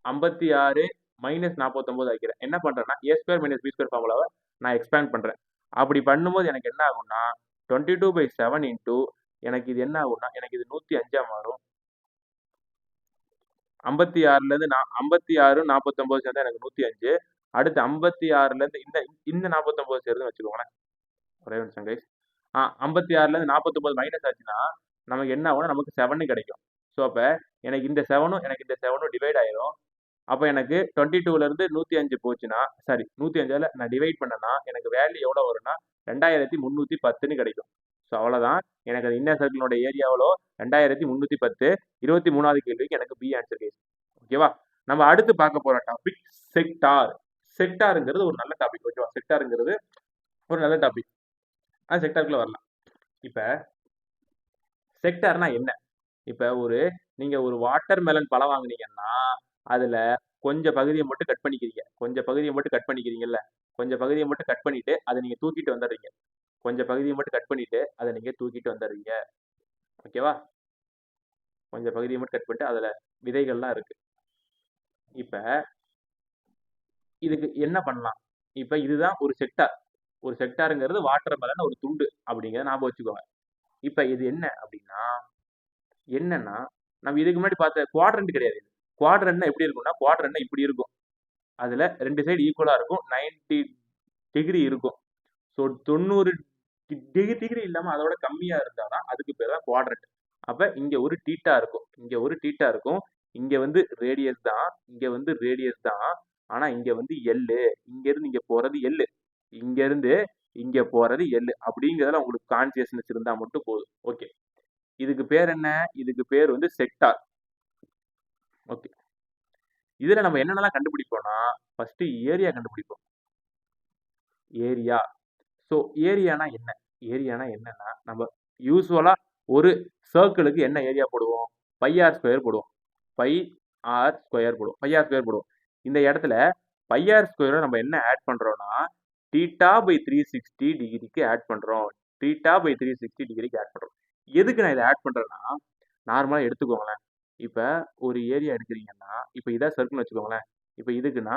[SPEAKER 1] 56 மைனஸ் 49 ஆக்கிறேன். என்ன பண்றேன்னா ஏ ஸ்கொயர் மைனஸ் பி ஸ்கொயர் ஃபார்முலாவை நான் எக்ஸ்பேண்ட் பண்றேன். அப்படி பண்ணும்போது எனக்கு என்ன ஆகும்னா 22/7 இன்டூ எனக்கு இது என்ன ஆகும்னா எனக்கு இது 105 மாறும். 56ல இருந்து 56 49 சேர்ந்தா எனக்கு 105. அடுத்து 56ல இருந்து இந்த இந்த 49 சேருதுன்னு வச்சுக்கோங்களேன். ஒரே நிமிஷம் கைஸ். 56ல இருந்து 49 மைனஸ் ஆச்சுன்னா நமக்கு என்ன ஆகும்னா நமக்கு 7 கிடைக்கும். ஸோ அப்ப எனக்கு இந்த 7ம் எனக்கு இந்த 7ம் டிவைட் ஆயிரும். அப்ப எனக்கு 22ல இருந்து 105 போச்சுன்னா சாரி 105ல நான் டிவைட் பண்ணனா எனக்கு வேல்யூ எவ்வளவு வரும்னா 2310ன்னு கிடைக்கும். ஸோ அவ்வளவுதான். எனக்கு அது இன்னர் சர்க்கிளோட ஏரியா எவ்வளோ? 2310. 23வது கேள்விக்கு எனக்கு பி ஆன்சர் கைஸ். ஓகேவா? நம்ம அடுத்து பார்க்க போற டாபிக் செக்டார். செக்டாருங்கிறது ஒரு நல்ல டாபிக். ஓகேவா? செக்டாருங்கிறது ஒரு நல்ல டாபிக். அது செக்டாருக்குள்ள வரலாம். இப்ப செக்டார்னா என்ன? இப்ப நீங்க ஒரு வாட்டர் மெலன் பழம் வாங்குனீங்கன்னா அதுல கொஞ்சம் பகுதியை மட்டும் கட் பண்ணிக்கிறீங்க. கொஞ்சம் பகுதியை மட்டும் கட் பண்ணிக்கிறீங்கல்ல? கொஞ்சம் பகுதியை மட்டும் கட் பண்ணிட்டு அதை நீங்க தூக்கிட்டு வந்துடுறீங்க. கொஞ்சம் பகுதியை மட்டும் கட் பண்ணிட்டு அதை நீங்க தூக்கிட்டு வந்துடுறீங்க. ஓகேவா? கொஞ்சம் பகுதியை மட்டும் கட் பண்ணிட்டு அதுல விதைகள்லாம் இருக்கு. இப்ப இதுக்கு என்ன பண்ணலாம்? இப்ப இதுதான் ஒரு செக்டார். ஒரு செக்டாருங்கிறது வாட்டர் மெலன் ஒரு துண்டு அப்படிங்கிறத ஞாபகம் வச்சுக்கோங்க. இப்ப இது என்ன அப்படின்னா என்னன்னா நம்ம இதுக்கு முன்னாடி பார்த்த குவாட்ரண்ட் கிடையாது. குவாட்ரண்ட்னா எப்படி இருக்கும்னா குவாட்ரண்ட்னா இப்படி இருக்கும். அதுல 2 சைடு ஈக்குவலா இருக்கும். 90 டிகிரி இருக்கும். ஸோ 90 டிகிரி இல்லாம அதோட கம்மியா இருந்தாதான் அதுக்கு பேர் தான் குவாட்ரண்ட். அப்ப இங்க ஒரு டீட்டா இருக்கும். இங்க ஒரு டீட்டா இருக்கும். இங்க வந்து ரேடியஸ் தான். இங்க வந்து ரேடியஸ் தான். ஆனா இங்க வந்து எல்லு. இங்க இருந்து இங்க போறது எல்லு. இங்க இருந்து இங்க போறது எல்லு. அப்படிங்கிறதுல உங்களுக்கு கான்சியஸ்னஸ் இருந்தா மட்டும் போதும். ஓகே. இதுக்கு பேர் என்ன? இதுக்கு பேர் வந்து செக்டார். ஓகே. இதுல நம்ம என்னென்னலாம் கண்டுபிடிப்போம்னா ஃபர்ஸ்ட் ஏரியா கண்டுபிடிப்போம். ஏரியா. ஸோ ஏரியானா என்ன? ஏரியானா என்னன்னா நம்ம யூஸ்வலா ஒரு சர்க்கிளுக்கு என்ன ஏரியா போடுவோம்? பை ஆர் ஸ்கொயர் போடுவோம். பை ஆர் ஸ்கொயர் போடுவோம். பை ஆர் ஸ்கொயர் போடுவோம். இந்த இடத்துல பை ஆர் ஸ்கொயரை நம்ம என்ன ஆட் பண்றோம்னா தீட்டா பை 360 டிகிரிக்கு ஆட் பண்றோம். தீட்டா பை 360 டிகிரிக்கு ஆட் பண்றோம். எதுக்கு நான் இதை ஆட் பண்றேன்னா நார்மலா எடுத்துக்கோங்களேன். இப்ப ஒரு ஏரியா எடுக்கிறீங்கன்னா இப்ப இதான் சர்க்கிள்னு வச்சுக்கோங்களேன். இப்ப இதுக்குன்னா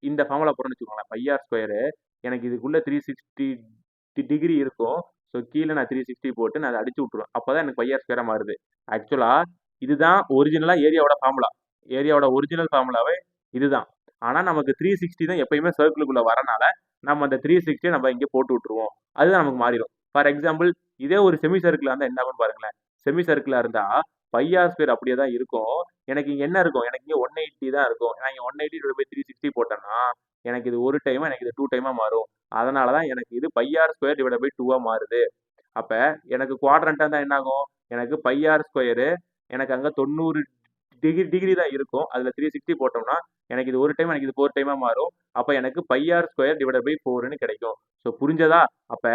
[SPEAKER 1] இந்த ஃபார்முலா போடுறோம்னு வச்சுக்கோங்களேன். பை ஆர் ஸ்கொயரு எனக்கு இதுக்குள்ள 360 டிகிரி இருக்கும். ஸோ கீழே நான் 360 போட்டு நான் அதை அடிச்சு விட்டுருவேன். அப்போதான் எனக்கு பை ஆர் ஸ்கொயரா மாறுது. ஆக்சுவலா இதுதான் ஒரிஜினலா ஏரியாவோட ஃபார்முலா. ஏரியாவோட ஒரிஜினல் ஃபார்முலாவே இதுதான். ஆனா நமக்கு 360 தான் எப்பயுமே சர்க்கிளுக்குள்ள வரனால நம்ம அந்த 360 நம்ம இங்கே போட்டு விட்டுருவோம். அதுதான் நமக்கு மாறிடும். ஃபார் எக்ஸாம்பிள் இதே ஒரு செமி சர்க்கிளா இருந்தா என்ன ஆகும்னு பாருங்களேன். செமி சர்க்கிளா இருந்தா பை ஆர் ஸ்கொயர் அப்படியே தான் இருக்கும். எனக்கு இங்க என்ன இருக்கும்? எனக்கு இங்க 180 தான் இருக்கும். நான் இங்க 180 / 360 போட்டேன்னா எனக்கு இது ஒரு டைமா எனக்கு இது 2 டைமா மாறும். அதனாலதான் எனக்கு இது pi r square divide by 2ஆ மாறுது. அப்ப எனக்கு குவாட்ரண்டா இருந்தா என்ன ஆகும்? எனக்கு பை ஆர் ஸ்கொயரு எனக்கு அங்க 90 டிகிரி தான் இருக்கும். அதுல 360 போட்டோம்னா எனக்கு இது ஒரு டைம் எனக்கு இது 4 டைமா மாறும். அப்ப எனக்கு pi r square divide by 4ன்னு கிடைக்கும். ஸோ புரிஞ்சதா? அப்ப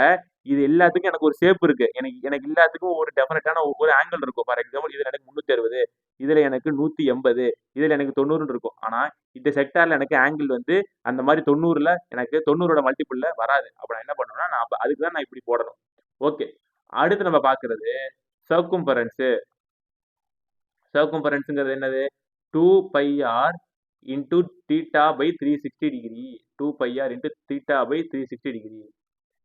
[SPEAKER 1] இது எல்லாத்துக்கும் எனக்கு ஒரு ஷேப் இருக்கு. எனக்கு எனக்கு எல்லாத்துக்கும் ஒரு டெஃபினட்டான ஒரு ஆங்கிள் இருக்கும். ஃபார் எக்ஸாம்பிள் இதுல எனக்கு 360, இதுல எனக்கு 180, இதுல எனக்கு 90ன்னு இருக்கும். ஆனா இந்த செக்டார்ல எனக்கு ஆங்கிள் வந்து அந்த மாதிரி 90ல எனக்கு 90ஓட மல்டிபிள்ல வராது. அப்ப நான் என்ன பண்ணுவேன்னா, நான் அதுக்கு தான் நான் இப்படி போடணும். ஓகே. அடுத்து நம்ம பார்க்கிறது சர்க்கும்பரன்ஸ். சர்க்கும்பரன்ஸ்ங்கிறது என்னது? 2 pi r into theta by 360 degree. 2 pi r into theta by 360 degree.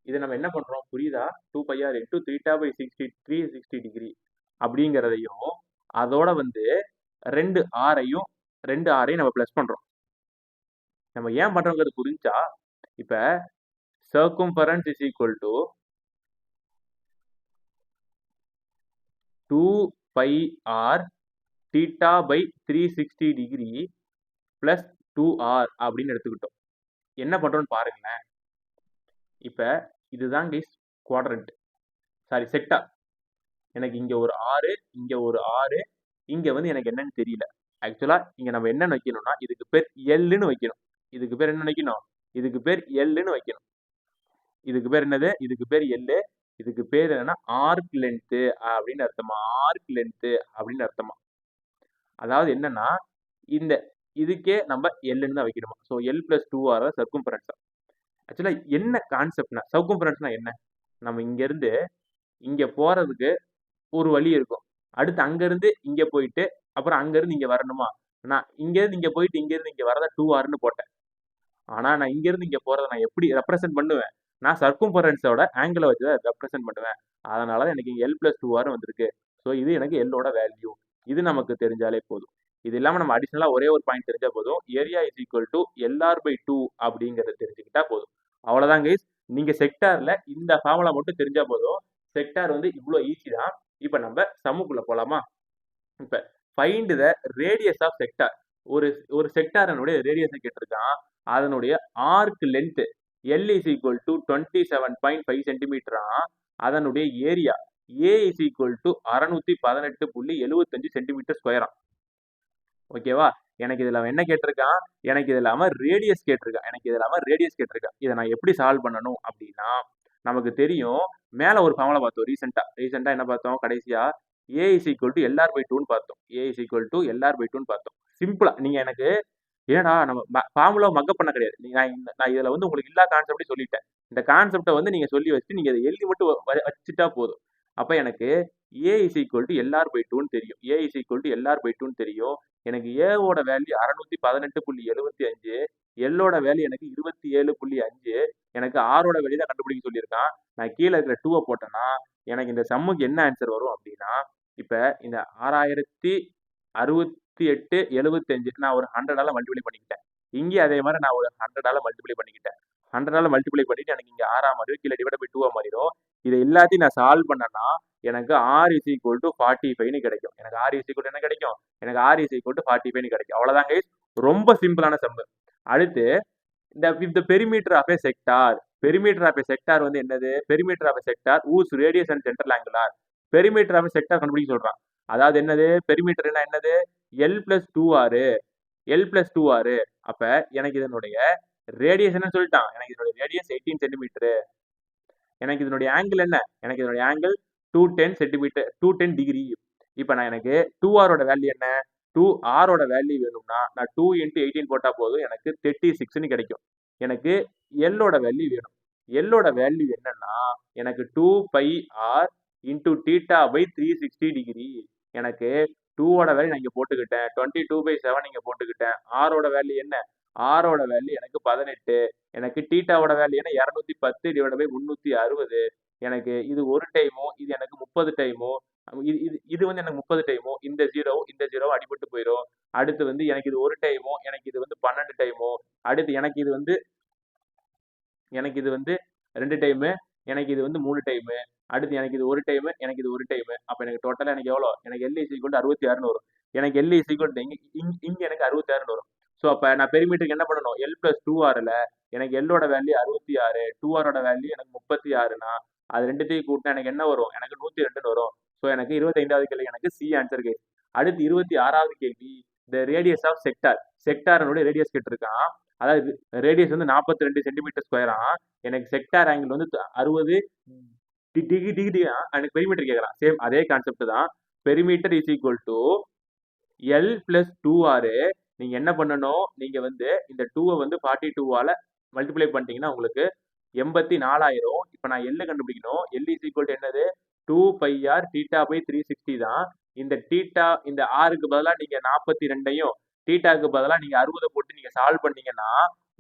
[SPEAKER 1] இதை நம்ம என்ன பண்றோம் புரியுதா? 2 pi r into theta by 360 degree அப்படிங்கிறதையும் அதோட வந்து 2 ஆரையும் நம்ம பிளஸ் பண்றோம். நம்ம ஏன் பண்றோங்கிறது புரிஞ்சா, இப்ப circumference is equal to 2 pi r theta by 360 degree plus 2r அப்படின்னு எடுத்துக்கிட்டோம். என்ன பண்றோம்னு பாருங்களேன். இப்ப இதுதான் கைஸ் குவாட்ரண்ட், சாரி செக்டார். எனக்கு இங்க ஒரு 6, இங்க ஒரு 6, இங்க வந்து எனக்கு என்னன்னு தெரியல. ஆக்சுவலா இங்க நம்ம என்ன வைக்கணும்னா, இதுக்கு பேர் எல்லுன்னு வைக்கணும். இதுக்கு பேர் என்ன வைக்கணும்? இதுக்கு பேர் எல்லுன்னு வைக்கணும். இதுக்கு பேர் என்னது? இதுக்கு பேர் எல்லு. இதுக்கு பேர் என்னன்னா ஆர்க் லென்த் அப்படின்னு அர்த்தமா. ஆர்க் லென்த் அப்படின்னு அர்த்தமா. அதாவது என்னன்னா, இந்த இதுக்கே நம்ம எல்லுன்னு தான் வைக்கணுமா. So L plus 2r சர்க்கும்பரன்ஸ். ஆக்சுவலா என்ன கான்செப்ட்னா, சர்க்கும்பரன்ஸ்னா என்ன? நம்ம இங்க இருந்து இங்க போறதுக்கு ஒரு வழி இருக்கும். அடுத்து அங்க இருந்து இங்க போயிட்டு அப்புறம் அங்க இருந்து இங்க வரணுமா? நான் இங்க இருந்து இங்க போயிட்டு இங்க இருந்து இங்க வரத 2rன்னு போட்டேன். ஆனா நான் இங்க இருந்து இங்க போறத நான் எப்படி ரெப்ரசென்ட் பண்ணுவேன்? நான் சர்க்கும்பரன்ஸோட ஆங்கிள வச்சு தான் ரெப்ரசென்ட் பண்ணுவேன். அதனால தான் எனக்கு எல் பிளஸ் 2r வந்திருக்கு. ஸோ இது எனக்கு எல்லோட வேல்யூ. இது நமக்கு தெரிஞ்சாலே போதும். இது இல்லாம நம்ம அடிஷனலா ஒரே ஒரு பாயிண்ட் தெரிஞ்சா போதும். Area is equal to LR by 2 அப்படிங்கறத தெரிஞ்சுக்கிட்டா போதும். அவ்வளவுதான் கைஸ். நீங்க செக்டார்ல இந்த ஃபார்முலா மட்டும் தெரிஞ்சா போதும். செக்டார் வந்து இவ்வளவு ஈஸி தான். இப்ப நம்ம சம்முக்குள்ள போலாமா? இப்ப find the radius of sector. ஒரு ஒரு செக்டாரனுடைய ரேடியஸை கேட்டிருக்கான். அதனுடைய arc length L is equal to 27.5 சென்டிமீட்டரா. அதனுடைய area A is equal to 618.75 centimetre ஸ்கொயரா. ஓகேவா? எனக்கு இதுல அவன் என்ன கேட்டிருக்கான்? எனக்கு இதுல அவன் ரேடியஸ் கேட்டிருக்கான். இதை நான் எப்படி சால்வ் பண்ணணும் அப்படின்னா, நமக்கு தெரியும் மேல ஒரு ஃபார்முலா பார்த்தோம் ரீசெண்டா என்ன பார்த்தோம்? கடைசியா A is equal to LR by 2ன்னு பார்த்தோம். A is equal to LR by 2ன்னு பார்த்தோம். சிம்பிளா நீங்க எனக்கு ஏடா நம்ம ஃபார்முலா மக்கப் பண்ண கிடையாது. நான் இதுல வந்து உங்களுக்கு எல்லா கான்செப்டையும் சொல்லிட்டேன். இந்த கான்செப்டை வந்து நீங்க சொல்லி வச்சுட்டு நீங்க இதை எழுதி மட்டும் வச்சுட்டா போதும். அப்ப எனக்கு A is equal to LR by 2ன்னு தெரியும். A is equal to LR by 2ன்னு தெரியும். எனக்கு ஏவோட வேல்யூ 618.75, எல்லோட வேல்யூ எனக்கு 27.5, எனக்கு ஆரோட வேல்யூ தான் கண்டுபிடிக்க சொல்லியிருக்கான். நான் கீழே இருக்கிற 2 போட்டேன்னா எனக்கு இந்த சம்முக்கு என்ன ஆன்சர் வரும் அப்படின்னா, இப்ப இந்த 6068.75 நான் ஒரு 100ஆல மல்டிப்ளை பண்ணிக்கிட்டேன். இங்கே அதே மாதிரி நான் ஒரு 100ஆல மல்டிப்ளை பண்ணிக்கிட்டேன். 100ஆல மல்டிப்ளை பண்ணிட்டு எனக்கு இங்க 6 மாறிடும், கீழே டிவைட் பை 2 மாறிடும். இதை எல்லாத்தையும் நான் சால்வ் பண்ணனா எனக்கு r is equal to 45ன்னு கிடைக்கும். எனக்கு r is equal to என்ன கிடைக்கும்? எனக்கு r is equal to 45ன்னு கிடைக்கும். அவ்வளவுதான் கைஸ். ரொம்ப சிம்பிளான சம். அடுத்து the perimeter of a sector. perimeter of a sector வந்து என்னது? perimeter of a sector whose radius and central angle are. perimeter of a sector கண்டுபிடிக்க சொல்றான். அதாவது என்னது? perimeter என்னது? l plus 2r. l plus 2r. அப்ப எனக்கு இதனுடைய ரேடியஸ் என்ன சொல்லிட்டான்? எனக்கு இதனுடைய ரேடியஸ் 18 சென்டிமீட்டர். எனக்கு இதனுடைய ஆங்கிள் என்ன? எனக்கு இதனுடைய ஆங்கிள் 210 சென்டிமீட்டர், 210 டிகிரி. இப்போ நான் எனக்கு 2r வேல்யூ என்ன? 2r வேல்யூ வேணும்னா நான் 2 × 18 போட்டா போதும், எனக்கு 36ன்னு கிடைக்கும். எனக்கு எல்லோட வேல்யூ வேணும். எல்லோட வேல்யூ என்னன்னா எனக்கு 2 pi r into theta by 360 degree. எனக்கு 2ஓட வேல்யூ நான் இங்க போட்டுக்கிட்டேன், 22/7 இங்க போட்டுக்கிட்டேன். ஆரோட வேல்யூ என்ன? ஆரோட வேல்யூ எனக்கு 18. எனக்கு தீட்டாவோட வேல்யூ என்ன? 210 டிவைட் பை 360. எனக்கு இது ஒரு டைமோ, இது எனக்கு 30 டைமோ, இது வந்து எனக்கு 30 டைமோ, இந்த ஜீரோ அடிபட்டு போயிடும். அடுத்து வந்து எனக்கு இது ஒரு டைமோ, எனக்கு இது வந்து 12 டைமோ, அடுத்து எனக்கு இது வந்து 2 டைமு, எனக்கு இது வந்து 3 டைமு, அடுத்து எனக்கு இது ஒரு டைமு, எனக்கு இது ஒரு டைமு. அப்ப எனக்கு டோட்டலா எனக்கு எவ்வளோ? எனக்கு எல் இஸ் ஈக்குவல் டு 66ன்னு வரும். எனக்கு எல் இஸ் ஈக்குவல் டு இங்க எனக்கு 66ன்னு வரும். ஸோ அப்ப நான் பெரிமீட்டருக்கு என்ன பண்ணணும்? எல் பிளஸ் 2rல எனக்கு எல்லோட வேல்யூ 66, 2r வேல்யூ எனக்கு 36னா அது ரெண்டுத்தையும் கூட்டினா எனக்கு என்ன வரும்? எனக்கு 102ன்னு வரும். ஸோ எனக்கு 25வது கேள்வி எனக்கு சி ஆன்சர் கேஸ். அடுத்து 26வது கேள்வி, த ரேடியஸ் ஆஃப் செக்டார். செக்டாரனுடைய ரேடியஸ் கேட்டிருக்கான். அதாவது ரேடியஸ் வந்து 42 சென்டிமீட்டர் ஸ்கொயரா, எனக்கு செக்டார் ஆங்கிள் வந்து 60 டிகிரி எனக்கு பெரிமீட்டர் கேட்கறான். சேம் அதே கான்செப்ட் தான். Perimeter is equal to l plus two r. நீங்க என்ன பண்ணணும், நீங்க வந்து இந்த டூவை வந்து 42ஆல மல்டிப்ளை பண்ணிட்டீங்கன்னா உங்களுக்கு 84,000. இப்போ நான் எல் கண்டுபிடிக்கணும். எல் இஸ் ஈக்குவல் டு என்னது, 2πr தீட்டா பை 360 தான். இந்த தீட்டா இந்த ஆருக்கு பதிலாக நீங்க 42ஐயும் தீட்டாக்கு பதிலாக நீங்க 60 போட்டு நீங்க சால்வ் பண்ணீங்கன்னா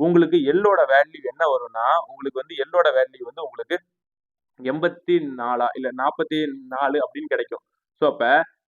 [SPEAKER 1] உங்களுக்கு எல்லோட வேல்யூ என்ன வரும்னா, உங்களுக்கு வந்து எல்லோட வேல்யூ வந்து உங்களுக்கு 84 இல்ல 44 அப்படின்னு கிடைக்கும். ஸோ அப்ப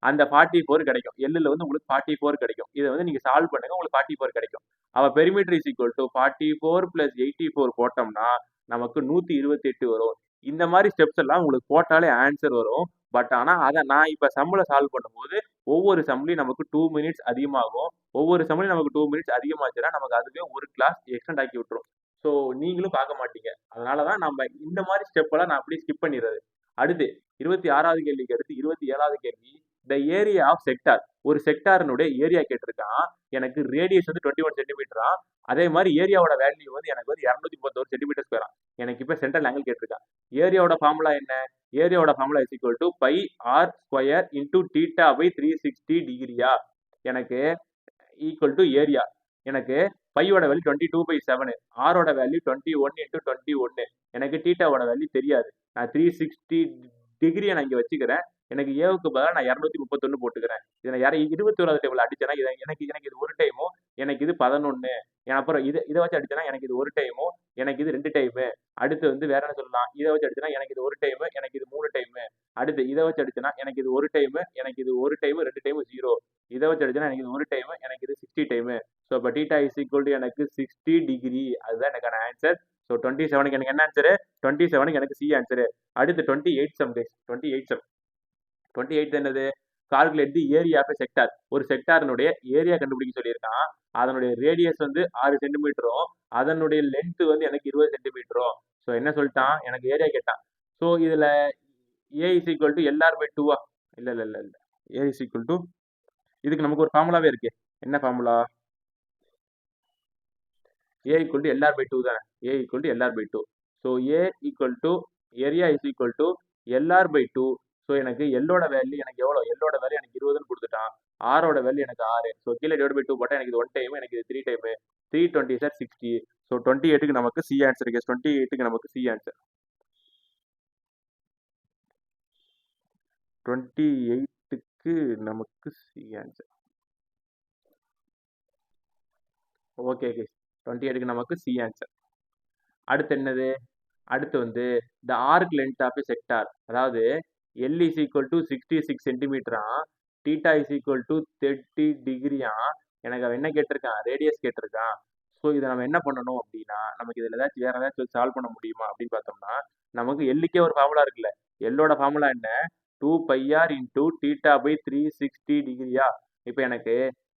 [SPEAKER 1] அந்த 44 கிடைக்கும். எல்லுல வந்து உங்களுக்கு 44 கிடைக்கும். இதை வந்து நீங்க சால்வ் பண்ணுங்க, உங்களுக்கு 44 கிடைக்கும். அவ perimeter is equal to 44 plus 84 போட்டோம்னா நமக்கு 128 வரும். இந்த மாதிரி ஸ்டெப்ஸ் எல்லாம் உங்களுக்கு போட்டாலே ஆன்சர் வரும். பட் ஆனா அதை நான் இப்ப சம்முல சால்வ் பண்ணும்போது ஒவ்வொரு சம்லையும் நமக்கு 2 மினிட்ஸ் அதிகமாகும். ஒவ்வொரு சம்லையும் நமக்கு 2 மினிட்ஸ் அதிகமாச்சுன்னா நமக்கு அதுவே ஒரு கிளாஸ் எக்ஸ்டெண்ட் ஆக்கி விட்டுரும். ஸோ நீங்களும் பார்க்க மாட்டீங்க. அதனாலதான் நம்ம இந்த மாதிரி ஸ்டெப் எல்லாம் நான் அப்படியே ஸ்கிப் பண்ணிடுறது. அடுத்து 26வது கேள்விக்கு அடுத்து 27வது கேள்வி, த ஏரியா ஆஃப் செக்டார். ஒரு செக்டாரினுடைய ஏரியா கேட்டிருக்கான். எனக்கு ரேடியஸ் வந்து 21 சென்டிமீட்டரா, அதே மாதிரி ஏரியாவோட வேல்யூ வந்து எனக்கு வந்து 231 சென்டிமீட்டர் ஸ்கொயரா. எனக்கு இப்ப சென்ட்ரல் ஆங்கிள் கேட்டிருக்கான். ஏரியாவோட ஃபார்முலா என்ன, ஏரியாவோட formula is equal to pi r square into theta by 360 டிகிரியா. எனக்கு ஈக்குவல் டு ஏரியா. எனக்கு பையோட வேல்யூ 22/7, ஆரோட வேல்யூ 21 × 21. எனக்கு தீட்டாவோட வேல்யூ தெரியாது. நான் 360 டிகிரியை நான் இங்க வச்சுக்கிறேன். எனக்கு ஏவுக்கு பதிலாக நான் 231 போட்டுக்கிறேன். இதை நான் 21வது டேபிள் அடிச்சேன்னா எனக்கு எனக்கு இது ஒரு டைமும், எனக்கு இது 11. அப்புறம் இதை வச்சு அடிச்சேன்னா எனக்கு இது ஒரு டைமும், எனக்கு இது 2 டைமு. அடுத்து வந்து வேற என்ன சொல்லலாம், இதை வச்சு அடிச்சேன்னா எனக்கு இது ஒரு டைமு, எனக்கு இது 3 டைமு. அடுத்து இதை வச்சு அடிச்சேன்னா எனக்கு இது ஒரு டைமு, எனக்கு இது ஒரு டைமு, 2 டைமு 0. இதை வச்சு அடிச்சேன்னா எனக்கு இது ஒரு டைமு, எனக்கு இது 60 டைமு. ஸோ இப்போ தீட்டா இஸ் ஈக்குவல் டு எனக்கு 60 டிகிரி. அதுதான் எனக்கான ஆன்சர். ஸோ 27க்கு எனக்கு என்ன ஆன்சரு, 27க்கு எனக்கு சி ஆன்சரு. அடுத்து 28 சம் கைஸ், 28 சம். 28 என்னது, calculate the area of sector. ஒரு செக்டாரினுடைய ஏரியா கண்டுபிடிக்க சொல்லியிருக்கான். அதனுடைய ரேடியஸ் வந்து 6 சென்டிமீட்டரும், அதனுடைய லென்த் வந்து எனக்கு 20 சென்டிமீட்டரும். ஸோ என்ன சொல்லிட்டான், எனக்கு ஏரியா கேட்டான். ஸோ இதுல A is equal to LR by 2ஆ, இல்ல இல்ல இல்ல இல்ல, ஏ இஸ் ஈக்குவல் டு, இதுக்கு நமக்கு ஒரு ஃபார்முலாவே இருக்கு. என்ன formula, A equal to LR by 2 தானே. A equal to LR by 2. So A equal to area is equal to LR by 2. So எனக்கு எல்லோட வேல்யூ எனக்கு எவ்வளோ, எல்லோட வேல்யூ எனக்கு 20ன்னு கொடுத்துட்டான். ஆரோட வேல்யூ எனக்கு 6. ஸோ கீழே டிவைட் பை 2 போட்டால் எனக்கு இது 1 டைம், எனக்கு இது 3 டைமு. 320 சார் 60. ஸோ 28க்கு நமக்கு சி ஆன்சர் கேஸ். 28க்கு நமக்கு சி ஆன்சர். 28க்கு நமக்கு சி ஆன்சர். ஓகே கேஸ், 28க்கு நமக்கு சி ஆன்சர். அடுத்து என்னது, அடுத்து வந்து the arc length of sector. அதாவது எல் இஸ் ஈக்குவல் டு 66 சென்டிமீட்டரா, தீட்டா இஸ் ஈக்குவல் டு 30 டிகிரியா. எனக்கு அவன் என்ன கேட்டிருக்கான், ரேடியஸ் கேட்டிருக்கான். ஸோ இதை நம்ம என்ன பண்ணணும் அப்படின்னா, நமக்கு இதில் ஏதாச்சும் வேற ஏதாச்சும் சால்வ் பண்ண முடியுமா அப்படின்னு பார்த்தோம்னா, நமக்கு எல்லுக்கே ஒரு ஃபார்முலா இருக்குல்ல. எல்லோட ஃபார்முலா என்ன, 2πr இன்டூ தீட்டா பை 360 டிகிரியா. இப்போ எனக்கு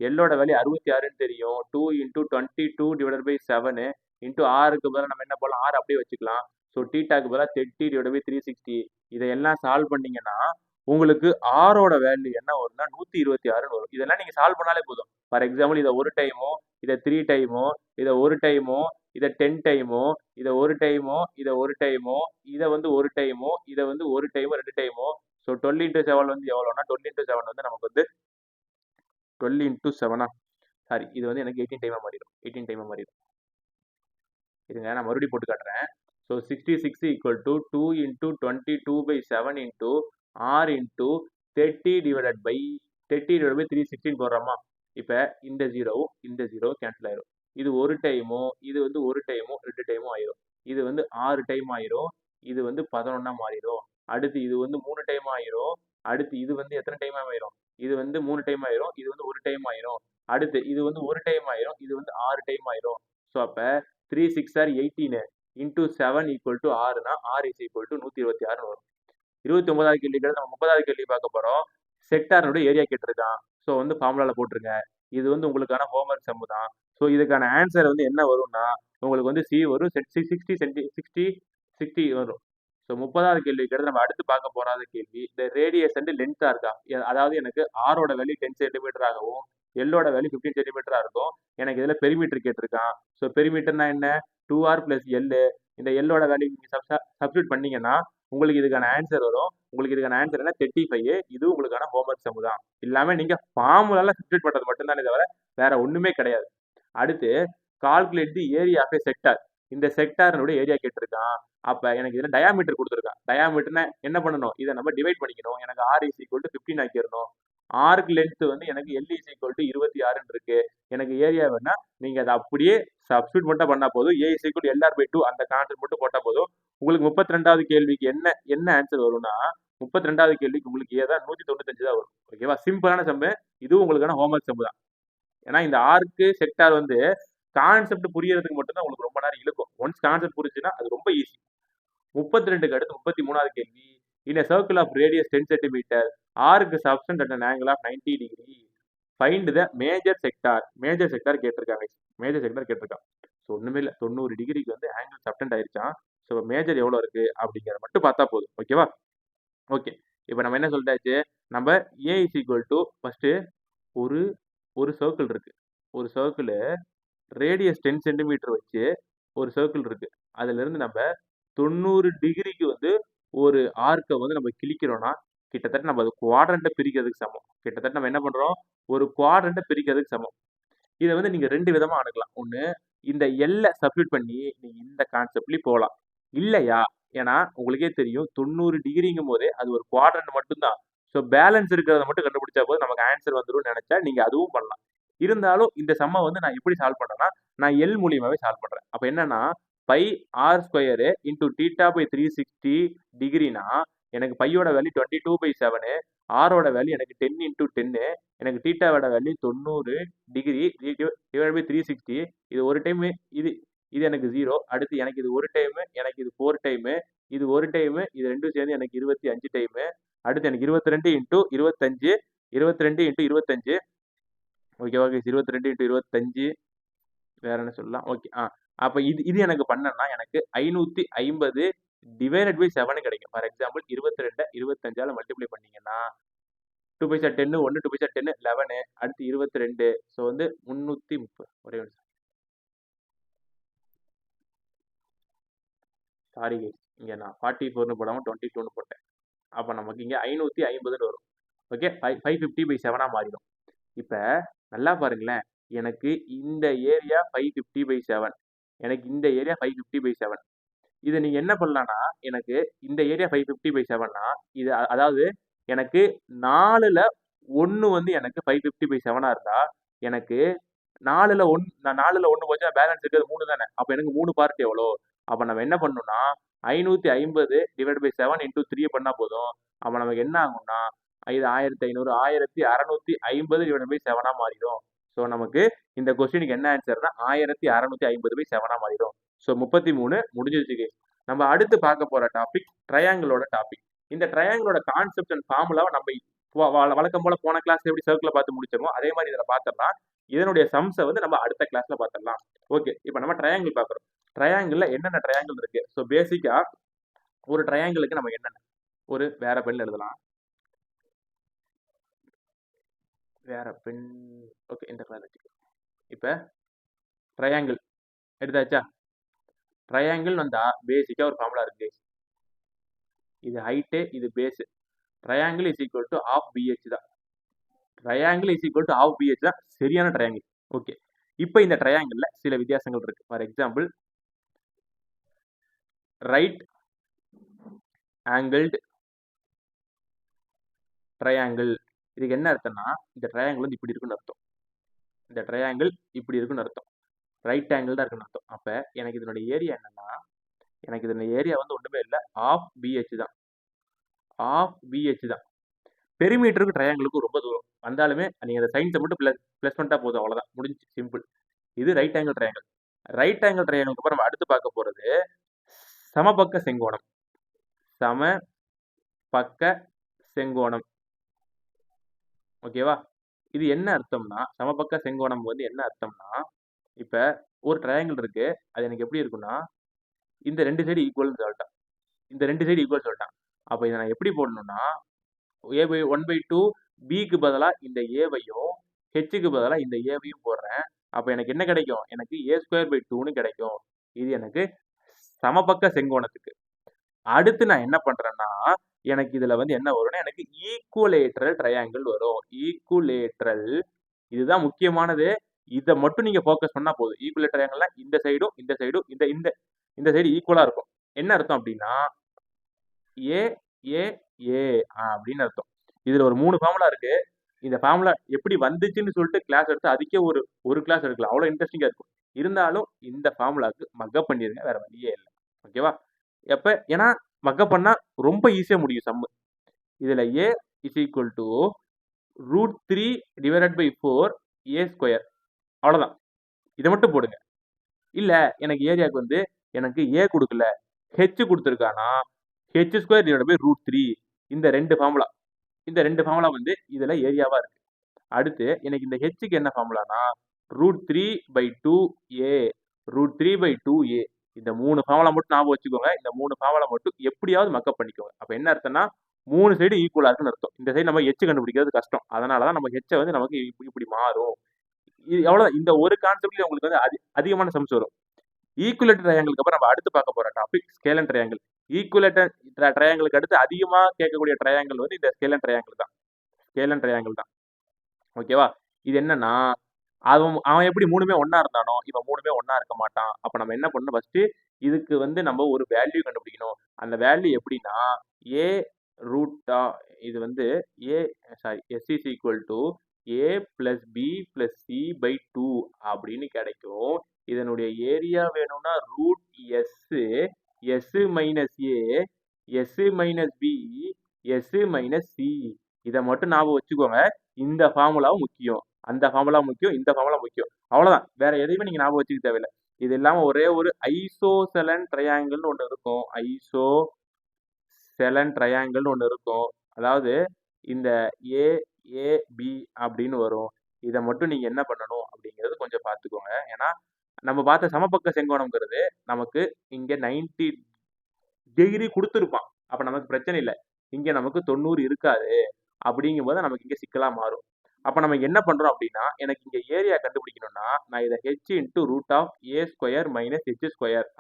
[SPEAKER 1] எல்லோட வேல்யூ 66ன்னு தெரியும். 2 × 22 டிவைடட் பை 7 இன்டூ ஆருக்கு பதிலாக நம்ம என்ன பண்ணலாம், ஆறு அப்படியே வச்சுக்கலாம். ஸோ தீட்டாக்கு பதிலாக 30 டிவைட் பை 360. இதையெல்லாம் சால்வ் பண்ணீங்கன்னா உங்களுக்கு ஆரோட வேல்யூ என்ன வரும்னா 126ன்னு வரும். இதெல்லாம் நீங்க சால்வ் பண்ணாலே போதும். ஃபார் எக்ஸாம்பிள் இதை ஒரு டைமோ, இதை 3 டைமோ, இதை ஒரு டைமோ, இதை 10 டைமோ, இதை ஒரு டைமோ, இதை ஒரு டைமோ, இதை வந்து ஒரு டைமோ, இதை வந்து ஒரு டைமோ 2 டைமோ. ஸோ 12 × 7 வந்து எவ்வளோனா, 12 × 7 வந்து நமக்கு வந்து 12 × 7ஆ, சாரி இது வந்து எனக்கு 18 டைமா மாறிடும். 18 டைமா மாறிடும். இருங்க நான் மறுபடியும் போட்டு காட்டுறேன். So 66 equal to 2 × 22/7 into r into 30 divided by 316 போடுறோமா. இப்போ இந்த ஜீரோ கேன்சல் ஆயிரும். இது ஒரு டைமோ, இது வந்து ஒரு டைமோ 2 டைமோ ஆயிரும். இது வந்து 6 டைம் ஆயிரும். இது வந்து 11ஆ மாறிடும். அடுத்து இது வந்து 3 டைம் ஆயிரும். அடுத்து இது வந்து எத்தனை டைம் ஆயிரும், இது வந்து 3 டைம் ஆயிரும். இது வந்து ஒரு டைம் ஆயிரும். அடுத்து இது வந்து ஒரு டைம் ஆயிரும். இது வந்து 6 டைம் ஆயிரும். ஸோ அப்போ 3 6 ஆர் 18 இன்டூ 7 ஈக்குவல் டு ஆறுனா ஆர் இஸ் ஈக்குவல் டு 126 வரும். 29வது கேள்விக்கு நம்ம 30வது கேள்வி பார்க்க போறோம். செக்டார்னுடைய ஏரியா கேட்டிருக்கான். ஸோ வந்து ஃபார்முலால போட்டுருங்க. இது வந்து உங்களுக்கான ஹோம்ஒர்க் சம்மு தான். ஸோ இதுக்கான ஆன்சர் வந்து என்ன வரும்னா, உங்களுக்கு வந்து சி வரும், 60 வரும். ஸோ 30வது கேள்விக்கு நம்ம அடுத்து பார்க்க போறாத கேள்வி, இந்த ரேடியஸ் வந்து லென்த்தா இருக்கா. அதாவது எனக்கு ஆரோட வேல்யூ 10 சென்டிமீட்டர் ஆகவும், எல்லோட வேல்யூ 15 சென்டிமீட்டரா இருக்கும். எனக்கு இதுல பெரிமீட்டர் கேட்டிருக்கான். ஸோ பெரிமீட்டர்னா என்ன? 2r plus L. இந்த எல்லோட வேல்யூ நீங்க சப்ஸ்டியூட் பண்ணீங்கன்னா உங்களுக்கு இதுக்கான ஆன்சர் வரும். உங்களுக்கு இதுக்கான ஆன்சர் என்ன? 35. இது உங்களுக்கான ஹோம்ஒர்க் சம் தான். இல்லாம நீங்க ஃபார்முலால சப்ஸ்டியூட் பண்றது மட்டும்தானே தவிர வேற ஒண்ணுமே கிடையாது. அடுத்து calculate the area of a sector. இந்த செக்டாரினுடைய ஏரியா கேட்டிருக்கான். அப்ப எனக்கு இதுல டயாமீட்டர் கொடுத்துருக்கான். டயாமீட்டர்னா என்ன பண்ணணும்? இதை நம்ம டிவைட் பண்ணிக்கணும். எனக்கு r இஸ் ஈக்குவல் டு 15 ஆக்கிடணும். ஆர்க் லென்த் வந்து எனக்கு L இஸ் ஈக்குவல் டு 26 இருக்கு. எனக்கு ஏரியா வேணா நீங்க அதை அப்படியே சப்ஸ்டியூட் மட்டும் பண்ணா போதும். A இஸ் ஈக்குவல் LR/2 அந்த கான்செப்ட் மட்டும் போட்டா போதும். உங்களுக்கு 32வது கேள்விக்கு என்ன ஆன்சர் வரும்னா 32வது கேள்விக்கு உங்களுக்கு ஏதான் 195 தான் வரும். ஓகேவா? சிம்பிளான சம்மு. இதுவும் உங்களுக்கான ஹோம்ஒர்க் சம் தான். ஏன்னா இந்த ஆர்க்கு செக்டார் வந்து கான்செப்ட் புரியறதுக்கு மட்டும்தான் உங்களுக்கு ரொம்ப நேரம் இழுக்கும். ஒன்ஸ் கான்செப்ட் புரிஞ்சுன்னா அது ரொம்ப ஈஸி. 32க்கு அடுத்து 33வது கேள்வி. இன் a circle of radius 10 cm, arc subtend at an angle of 90 degree. Find the major sector. Major sector கேட்டிருக்காங்க. மேஜர் செக்டார் கேட்டிருக்காங்க. ஸோ ஒண்ணுமே இல்லை, 90 டிகிரிக்கு வந்து ஆங்கிள் சப்டெண்ட் ஆயிருச்சான். ஸோ மேஜர் எவ்வளோ இருக்கு அப்படிங்கிற மட்டும் பார்த்தா போதும். ஓகேவா? ஓகே, இப்போ நம்ம என்ன சொல்லிட்டாச்சு? நம்ம ஏ இஸ் ஈக்குவல் டு ஃபர்ஸ்ட் ஒரு ஒரு சர்க்கிள் இருக்கு. ஒரு சர்க்கிள் ரேடியஸ் 10 சென்டிமீட்டர் வச்சு ஒரு சர்க்கிள் இருக்கு. அதுல இருந்து நம்ம 90 டிகிரிக்கு வந்து ஒரு ஆர்க்கை வந்து நம்ம கிழிக்கிறோம்னா கிட்டத்தட்ட நம்ம அது குவாட்ரண்ட்டை பிரிக்கிறதுக்கு சமம். கிட்டத்தட்ட நம்ம என்ன பண்றோம்? ஒரு குவாட்ரண்ட்டை பிரிக்கிறதுக்கு சமம். இதை வந்து நீங்க 2 விதமா அணுகலாம். ஒண்ணு, இந்த எல்லை சப்ஸ்டியூட் பண்ணி நீங்க இந்த கான்செப்ட்லயும் போகலாம். இல்லையா, ஏன்னா உங்களுக்கே தெரியும் 90 டிகிரிங்கும் போதே அது ஒரு குவாட்ரண்ட் மட்டும்தான். ஸோ பேலன்ஸ் இருக்கிறத மட்டும் கண்டுபிடிச்சா போது நமக்கு ஆன்சர் வந்துடும் நினைச்சா நீங்க அதுவும் பண்ணலாம். இருந்தாலும் இந்த சம்மை வந்து நான் எப்படி சால்வ் பண்றேன்னா, நான் எல் மூலியமாவே சால்வ் பண்றேன். அப்ப என்னன்னா pi r square into theta by 360 டிகிரினா எனக்கு பையோட வேல்யூ 22/7, ஆரோட வேல்யூ எனக்கு 10 இன்டூ 10, எனக்கு டீட்டாவோட வேல்யூ 90 டிகிரி டிவைட் பை 360. இது ஒரு டைம், இது இது எனக்கு 0. அடுத்து எனக்கு இது ஒரு டைம், எனக்கு இது 4 டைம், இது ஒரு டைம், இது ரெண்டும் சேர்ந்து எனக்கு 25 டைம். அடுத்து எனக்கு 22 இன்டூ 25, 22 இன்டூ 25. ஓகேவா? 22 இன்டூ 25 வேற என்ன சொல்லலாம்? ஓகே. அப்ப இது எனக்கு பண்ணனா எனக்கு 550 டிவைடட் பை 7 கிடைக்கும். ஃபார் எக்ஸாம்பிள் 22 25ஆல மல்டிப்ளை பண்ணீங்கன்னா 2 பைசா 10, 1 2 பைசா 10 11, அடுத்து 22. ஸோ வந்து 330. ஒரே ஒரு சாரி கைஸ், இங்க நான் 44ன்னு போடாம 22ன்னு போட்டேன். அப்ப நமக்கு இங்க 550 வரும். ஓகே, 550/7 மாறிடும். இப்ப நல்லா பாருங்களேன், எனக்கு இந்த ஏரியா 550/7, எனக்கு இந்த ஏரியா 550/7. இதை நீங்க என்ன பண்ணலாம்னா, எனக்கு இந்த ஏரியா 550/7னா இது அதாவது எனக்கு 4ல 1 வந்து எனக்கு 550/7 இருந்தா எனக்கு 4ல 1 போச்சா பேலன்ஸ் இருக்கிறது 3 தானே. அப்ப எனக்கு 3 பார்ட் எவ்வளோ? அப்ப நம்ம என்ன பண்ணணும்னா 550 டிவைட் பை 7 இன்டூ 3 பண்ணா போதும். அப்ப நமக்கு என்ன ஆகும்னா இது 1500 1650 டிவைட் பை 7 மாறிடும். ஸோ நமக்கு இந்த கொஸ்டினுக்கு என்ன ஆன்சர்னா 1650/7 மாறிடும். ஸோ 33 முடிஞ்சிருச்சு. நம்ம அடுத்து பார்க்க போற டாபிக் ட்ரையாங்கிளோட டாபிக். இந்த ட்ரையாங்கிளோட கான்செப்ட் அண்ட் ஃபார்முலாவை நம்ம வழக்கம் போல போன கிளாஸ் எப்படி சர்க்கிளை பார்த்து முடிச்சிருவோம் அதே மாதிரி இதில் பார்த்துடலாம். இதனுடைய சம்ஸை வந்து நம்ம அடுத்த கிளாஸ்ல பார்த்துடலாம். ஓகே, இப்போ நம்ம ட்ரையாங்கிள் பார்க்குறோம். ட்ரையாங்கிள்ல என்னென்ன ட்ரையாங்கிள் இருக்கு? ஸோ பேசிக்கா ஒரு ட்ரையாங்கிளுக்கு நம்ம என்னென்ன ஒரு வேற பெண்ணில் எழுதலாம். வேற பெண். ஓகே, இந்த கலர் வச்சுக்கோ. இப்போ ட்ரையாங்கிள் எடுத்தாச்சா? ட்ரையாங்கிள் வந்தா பேசிக்கா ஒரு ஃபார்முலா இருக்கு. இது ஹைட்டு, இது base. Triangle is equal to half BH தான். Triangle is equal to half BH தான் சரியான ட்ரையாங்கிள். ஓகே, இப்போ இந்த ட்ரையாங்கிள்ல சில வித்தியாசங்கள் இருக்கு. For example right angled triangle. இதுக்கு என்ன அர்த்தம்னா இந்த ட்ரையாங்கிள் வந்து இப்படி இருக்குன்னு அர்த்தம். இந்த ட்ரையாங்கிள் இப்படி இருக்குன்னு அர்த்தம். ரைட் ஆங்கிள் தான் இருக்குன்னு அர்த்தம். அப்ப எனக்கு இதனுடைய ஏரியா என்னன்னா, எனக்கு இதனுடைய ஏரியா வந்து ஒண்ணுமே இல்லை, ஆஃப் பிஹெச் தான். ஆஃப் பிஹெச் தான். பெரிமீட்டருக்கு ட்ரையாங்கிளுக்கு ரொம்ப தூரம் வந்தாலுமே நீங்க அந்த சைன்ஸை மட்டும் பிளஸ் பண்ணிட்டா போதும், அவ்வளவுதான், முடிஞ்சு, சிம்பிள். இது right angle triangle. Right angle ட்ரையாங்கிளுக்கு அப்புறம் நம்ம அடுத்து பார்க்க போறது சமபக்க செங்கோணம். சமபக்க செங்கோணம். ஓகேவா? இது என்ன அர்த்தம்னா, சமபக்க செங்கோணம் வந்து என்ன அர்த்தம்னா, இப்ப ஒரு ட்ரையாங்கிள் இருக்கு, அது எனக்கு எப்படி இருக்குன்னா இந்த 2 சைடு ஈக்குவல்னு சொல்லிட்டான். இந்த 2 சைடு ஈக்குவல் சொல்லிட்டான். அப்ப இதை நான் எப்படி போடணும்னா a/1/2 பிக்கு பதிலா இந்த ஏவையும் ஹெச்சுக்கு பதிலாக இந்த ஏவையும் போடுறேன். அப்போ எனக்கு என்ன கிடைக்கும்? எனக்கு a²/2ன்னு கிடைக்கும். இது எனக்கு சமபக்க செங்கோணத்துக்கு. அடுத்து நான் என்ன பண்றேன்னா, எனக்கு இதுல வந்து என்ன வரும்னா, எனக்கு ஈக்குவலேட்ரல் ட்ரையாங்கிள் வரும். ஈக்குவலேட்ரல் இதுதான் முக்கியமானது. இத மட்டும் நீங்க ஃபோக்கஸ் பண்ணா போதும். ஈக்குவலேட் ட்ரையாங்கிள்னா இந்த சைடும், இந்த சைடும், இந்த இந்த இந்த சைடு ஈக்குவலா இருக்கும். என்ன அர்த்தம் அப்டின்னா, ஏ, ஏ, ஏ அப்படின்னு அர்த்தம். இதுல ஒரு 3 ஃபார்முலா இருக்கு. இந்த ஃபார்முலா எப்படி வந்துச்சுன்னு சொல்லிட்டு கிளாஸ் எடுத்து அதுக்கே ஒரு கிளாஸ் எடுக்கலாம். அவ்வளோ இன்ட்ரெஸ்டிங்கா இருக்கும். இருந்தாலும் இந்த ஃபார்முலாக்கு மக்கப் பண்ணிருங்க. வேற வழியே இல்ல. ஓகேவா? ஏன்னா மக்கப் பண்ணா ரொம்ப ஈஸியா முடியும் சம்மு. இதுல a is equal to √3 divided by 4 a². அவ்வளவுதான். இதை மட்டும் போடுங்க. இல்ல எனக்கு ஏரியாவுக்கு வந்து எனக்கு a கொடுக்கல, h கொடுத்துருக்கானா h² டிவைடட் பை √3 இந்த ரெண்டு ஃபார்முலா வந்து இதுல ஏரியாவா இருக்கு. அடுத்து எனக்கு இந்த ஹெச்சுக்கு என்ன ஃபார்முலானா √3/2a √3/2a இந்த 3 ஃபார்முலா மட்டும் ஞாபகம் வச்சுக்கோங்க. இந்த 3 ஃபார்முலா மட்டும் எப்படியாவது மக்கப் பண்ணிக்கோங்க. அப்ப என்ன அர்த்தம்னா 3 சைடு ஈக்குவலா இருக்குன்னு அர்த்தம். இந்த சைடு நம்ம ஹெச் கண்டுபிடிக்கிறது கஷ்டம். அதனாலதான் நம்ம ஹெச்சை வந்து நமக்கு இப்படி மாறும். எவ்வளவு இந்த ஒரு கான்செப்ட்லயே உங்களுக்கு வந்து அதிகமான சம்ஸ் வரும். ஈக்குவலேட்டர் ட்ரையாங்கிளுக்கு அப்புறம் நம்ம அடுத்து பார்க்க போற டாபிக் ஸ்கேலன் ட்ரையாங்கிள். ஈக்குவலேட்டர் ட்ரையாங்கிளுக்கு அடுத்து அதிகமா கேட்கக்கூடிய ட்ரையாங்கிள் வந்து இந்த ஸ்கேலன் ட்ரையாங்கிள் தான். ஓகேவா? இது என்னன்னா அவன் எப்படி 3மே ஒண்ணா இருந்தானோ இவன் 3மே ஒண்ணா இருக்க மாட்டான். அப்ப நம்ம என்ன பண்ணணும்? ஃபர்ஸ்ட் இதுக்கு வந்து நம்ம ஒரு வேல்யூ கண்டுபிடிக்கணும். அந்த வேல்யூ எப்படின்னா a ரூட் இது வந்து s is equal to a plus b plus c by 2 அப்படின்னு கிடைக்கும். இதனுடைய ஏரியா வேணும்னா root s minus a s minus b s minus c இதை மட்டும் ஞாபகம் வச்சுக்கோங்க. இந்த ஃபார்முலாவும் முக்கியம், அந்த ஃபார்முலா முக்கியம், இந்த ஃபார்முலா முக்கியம். அவ்வளவுதான். வேற எதையுமே நீங்க ஞாபகம் வச்சுக்க தேவையில்லை. இது இல்லாம ஒரே ஒரு ஐசோசெலன் ட்ரையாங்கிள்னு ஒன்று இருக்கும். ஐசோசெலன் ட்ரையாங்கிள்னு ஒன்று இருக்கும். அதாவது இந்த ஏஏபி அப்படின்னு வரும். இதை மட்டும் நீங்க என்ன பண்ணணும் அப்படிங்கிறது கொஞ்சம் பார்த்துக்கோங்க. ஏன்னா நம்ம பார்த்த சமபக்க செங்கோணம்ங்கிறது நமக்கு இங்க 90 டிகிரி கொடுத்துருப்பான். அப்ப நமக்கு பிரச்சனை இல்லை. இங்க நமக்கு 90 இருக்காது. அப்படிங்கும் போது நமக்கு இங்க சிக்கலா மாறும். அப்ப நம்ம என்ன பண்றோம் அப்படின்னா, எனக்கு இங்க ஏரியா கண்டுபிடிக்கணும்னா நான் இதை h into √a² minus h²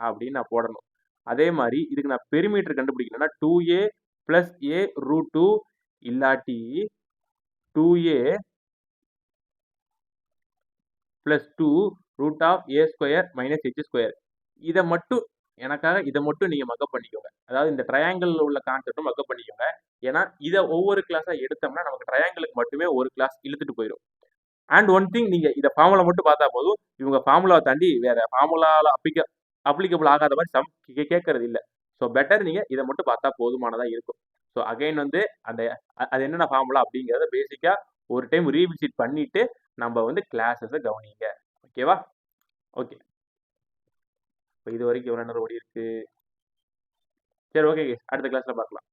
[SPEAKER 1] அப்படின்னு நான் போடணும். அதே மாதிரி இதுக்கு நான் பெரிமீட்டர் கண்டுபிடிக்கணும்னா 2a பிளஸ் a √2 இல்லாட்டி 2a plus 2 √a² minus h². இதை மட்டும் நீங்க மக்கப் பண்ணிக்கோங்க. அதாவது இந்த ட்ரையாங்கிள் உள்ள கான்செப்டும் மக்கப் பண்ணிக்கோங்க. ஏன்னா இதை ஒவ்வொரு கிளாஸா எடுத்தோம்னா நமக்கு ட்ரையாங்கிளுக்கு மட்டுமே ஒரு கிளாஸ் இழுத்துட்டு போயிடும். அண்ட் ஒன் திங், நீங்க இதை ஃபார்முலா மட்டும் பார்த்தா போதும். இவங்க ஃபார்முலாவை தாண்டி வேற ஃபார்முலால அப்ளிகபிள் ஆகாத மாதிரி சம் கேட்கறது இல்லை. ஸோ பெட்டர் நீங்க இதை மட்டும் பார்த்தா போதுமானதா இருக்கும். ஸோ அகைன் வந்து அது என்னென்ன ஃபார்முலா அப்படிங்கிறத பேசிக்கா ஒரு டைம் ரீவிசிட் பண்ணிட்டு நம்ம வந்து கிளாஸஸை கவனிங்க. ஓகேவா? ஓகே, இப்போ இது வரைக்கும் எவ்வளோ நேரம் ஓடி இருக்கு? சரி, ஓகே, அடுத்த கிளாஸ்ல பார்க்கலாம்.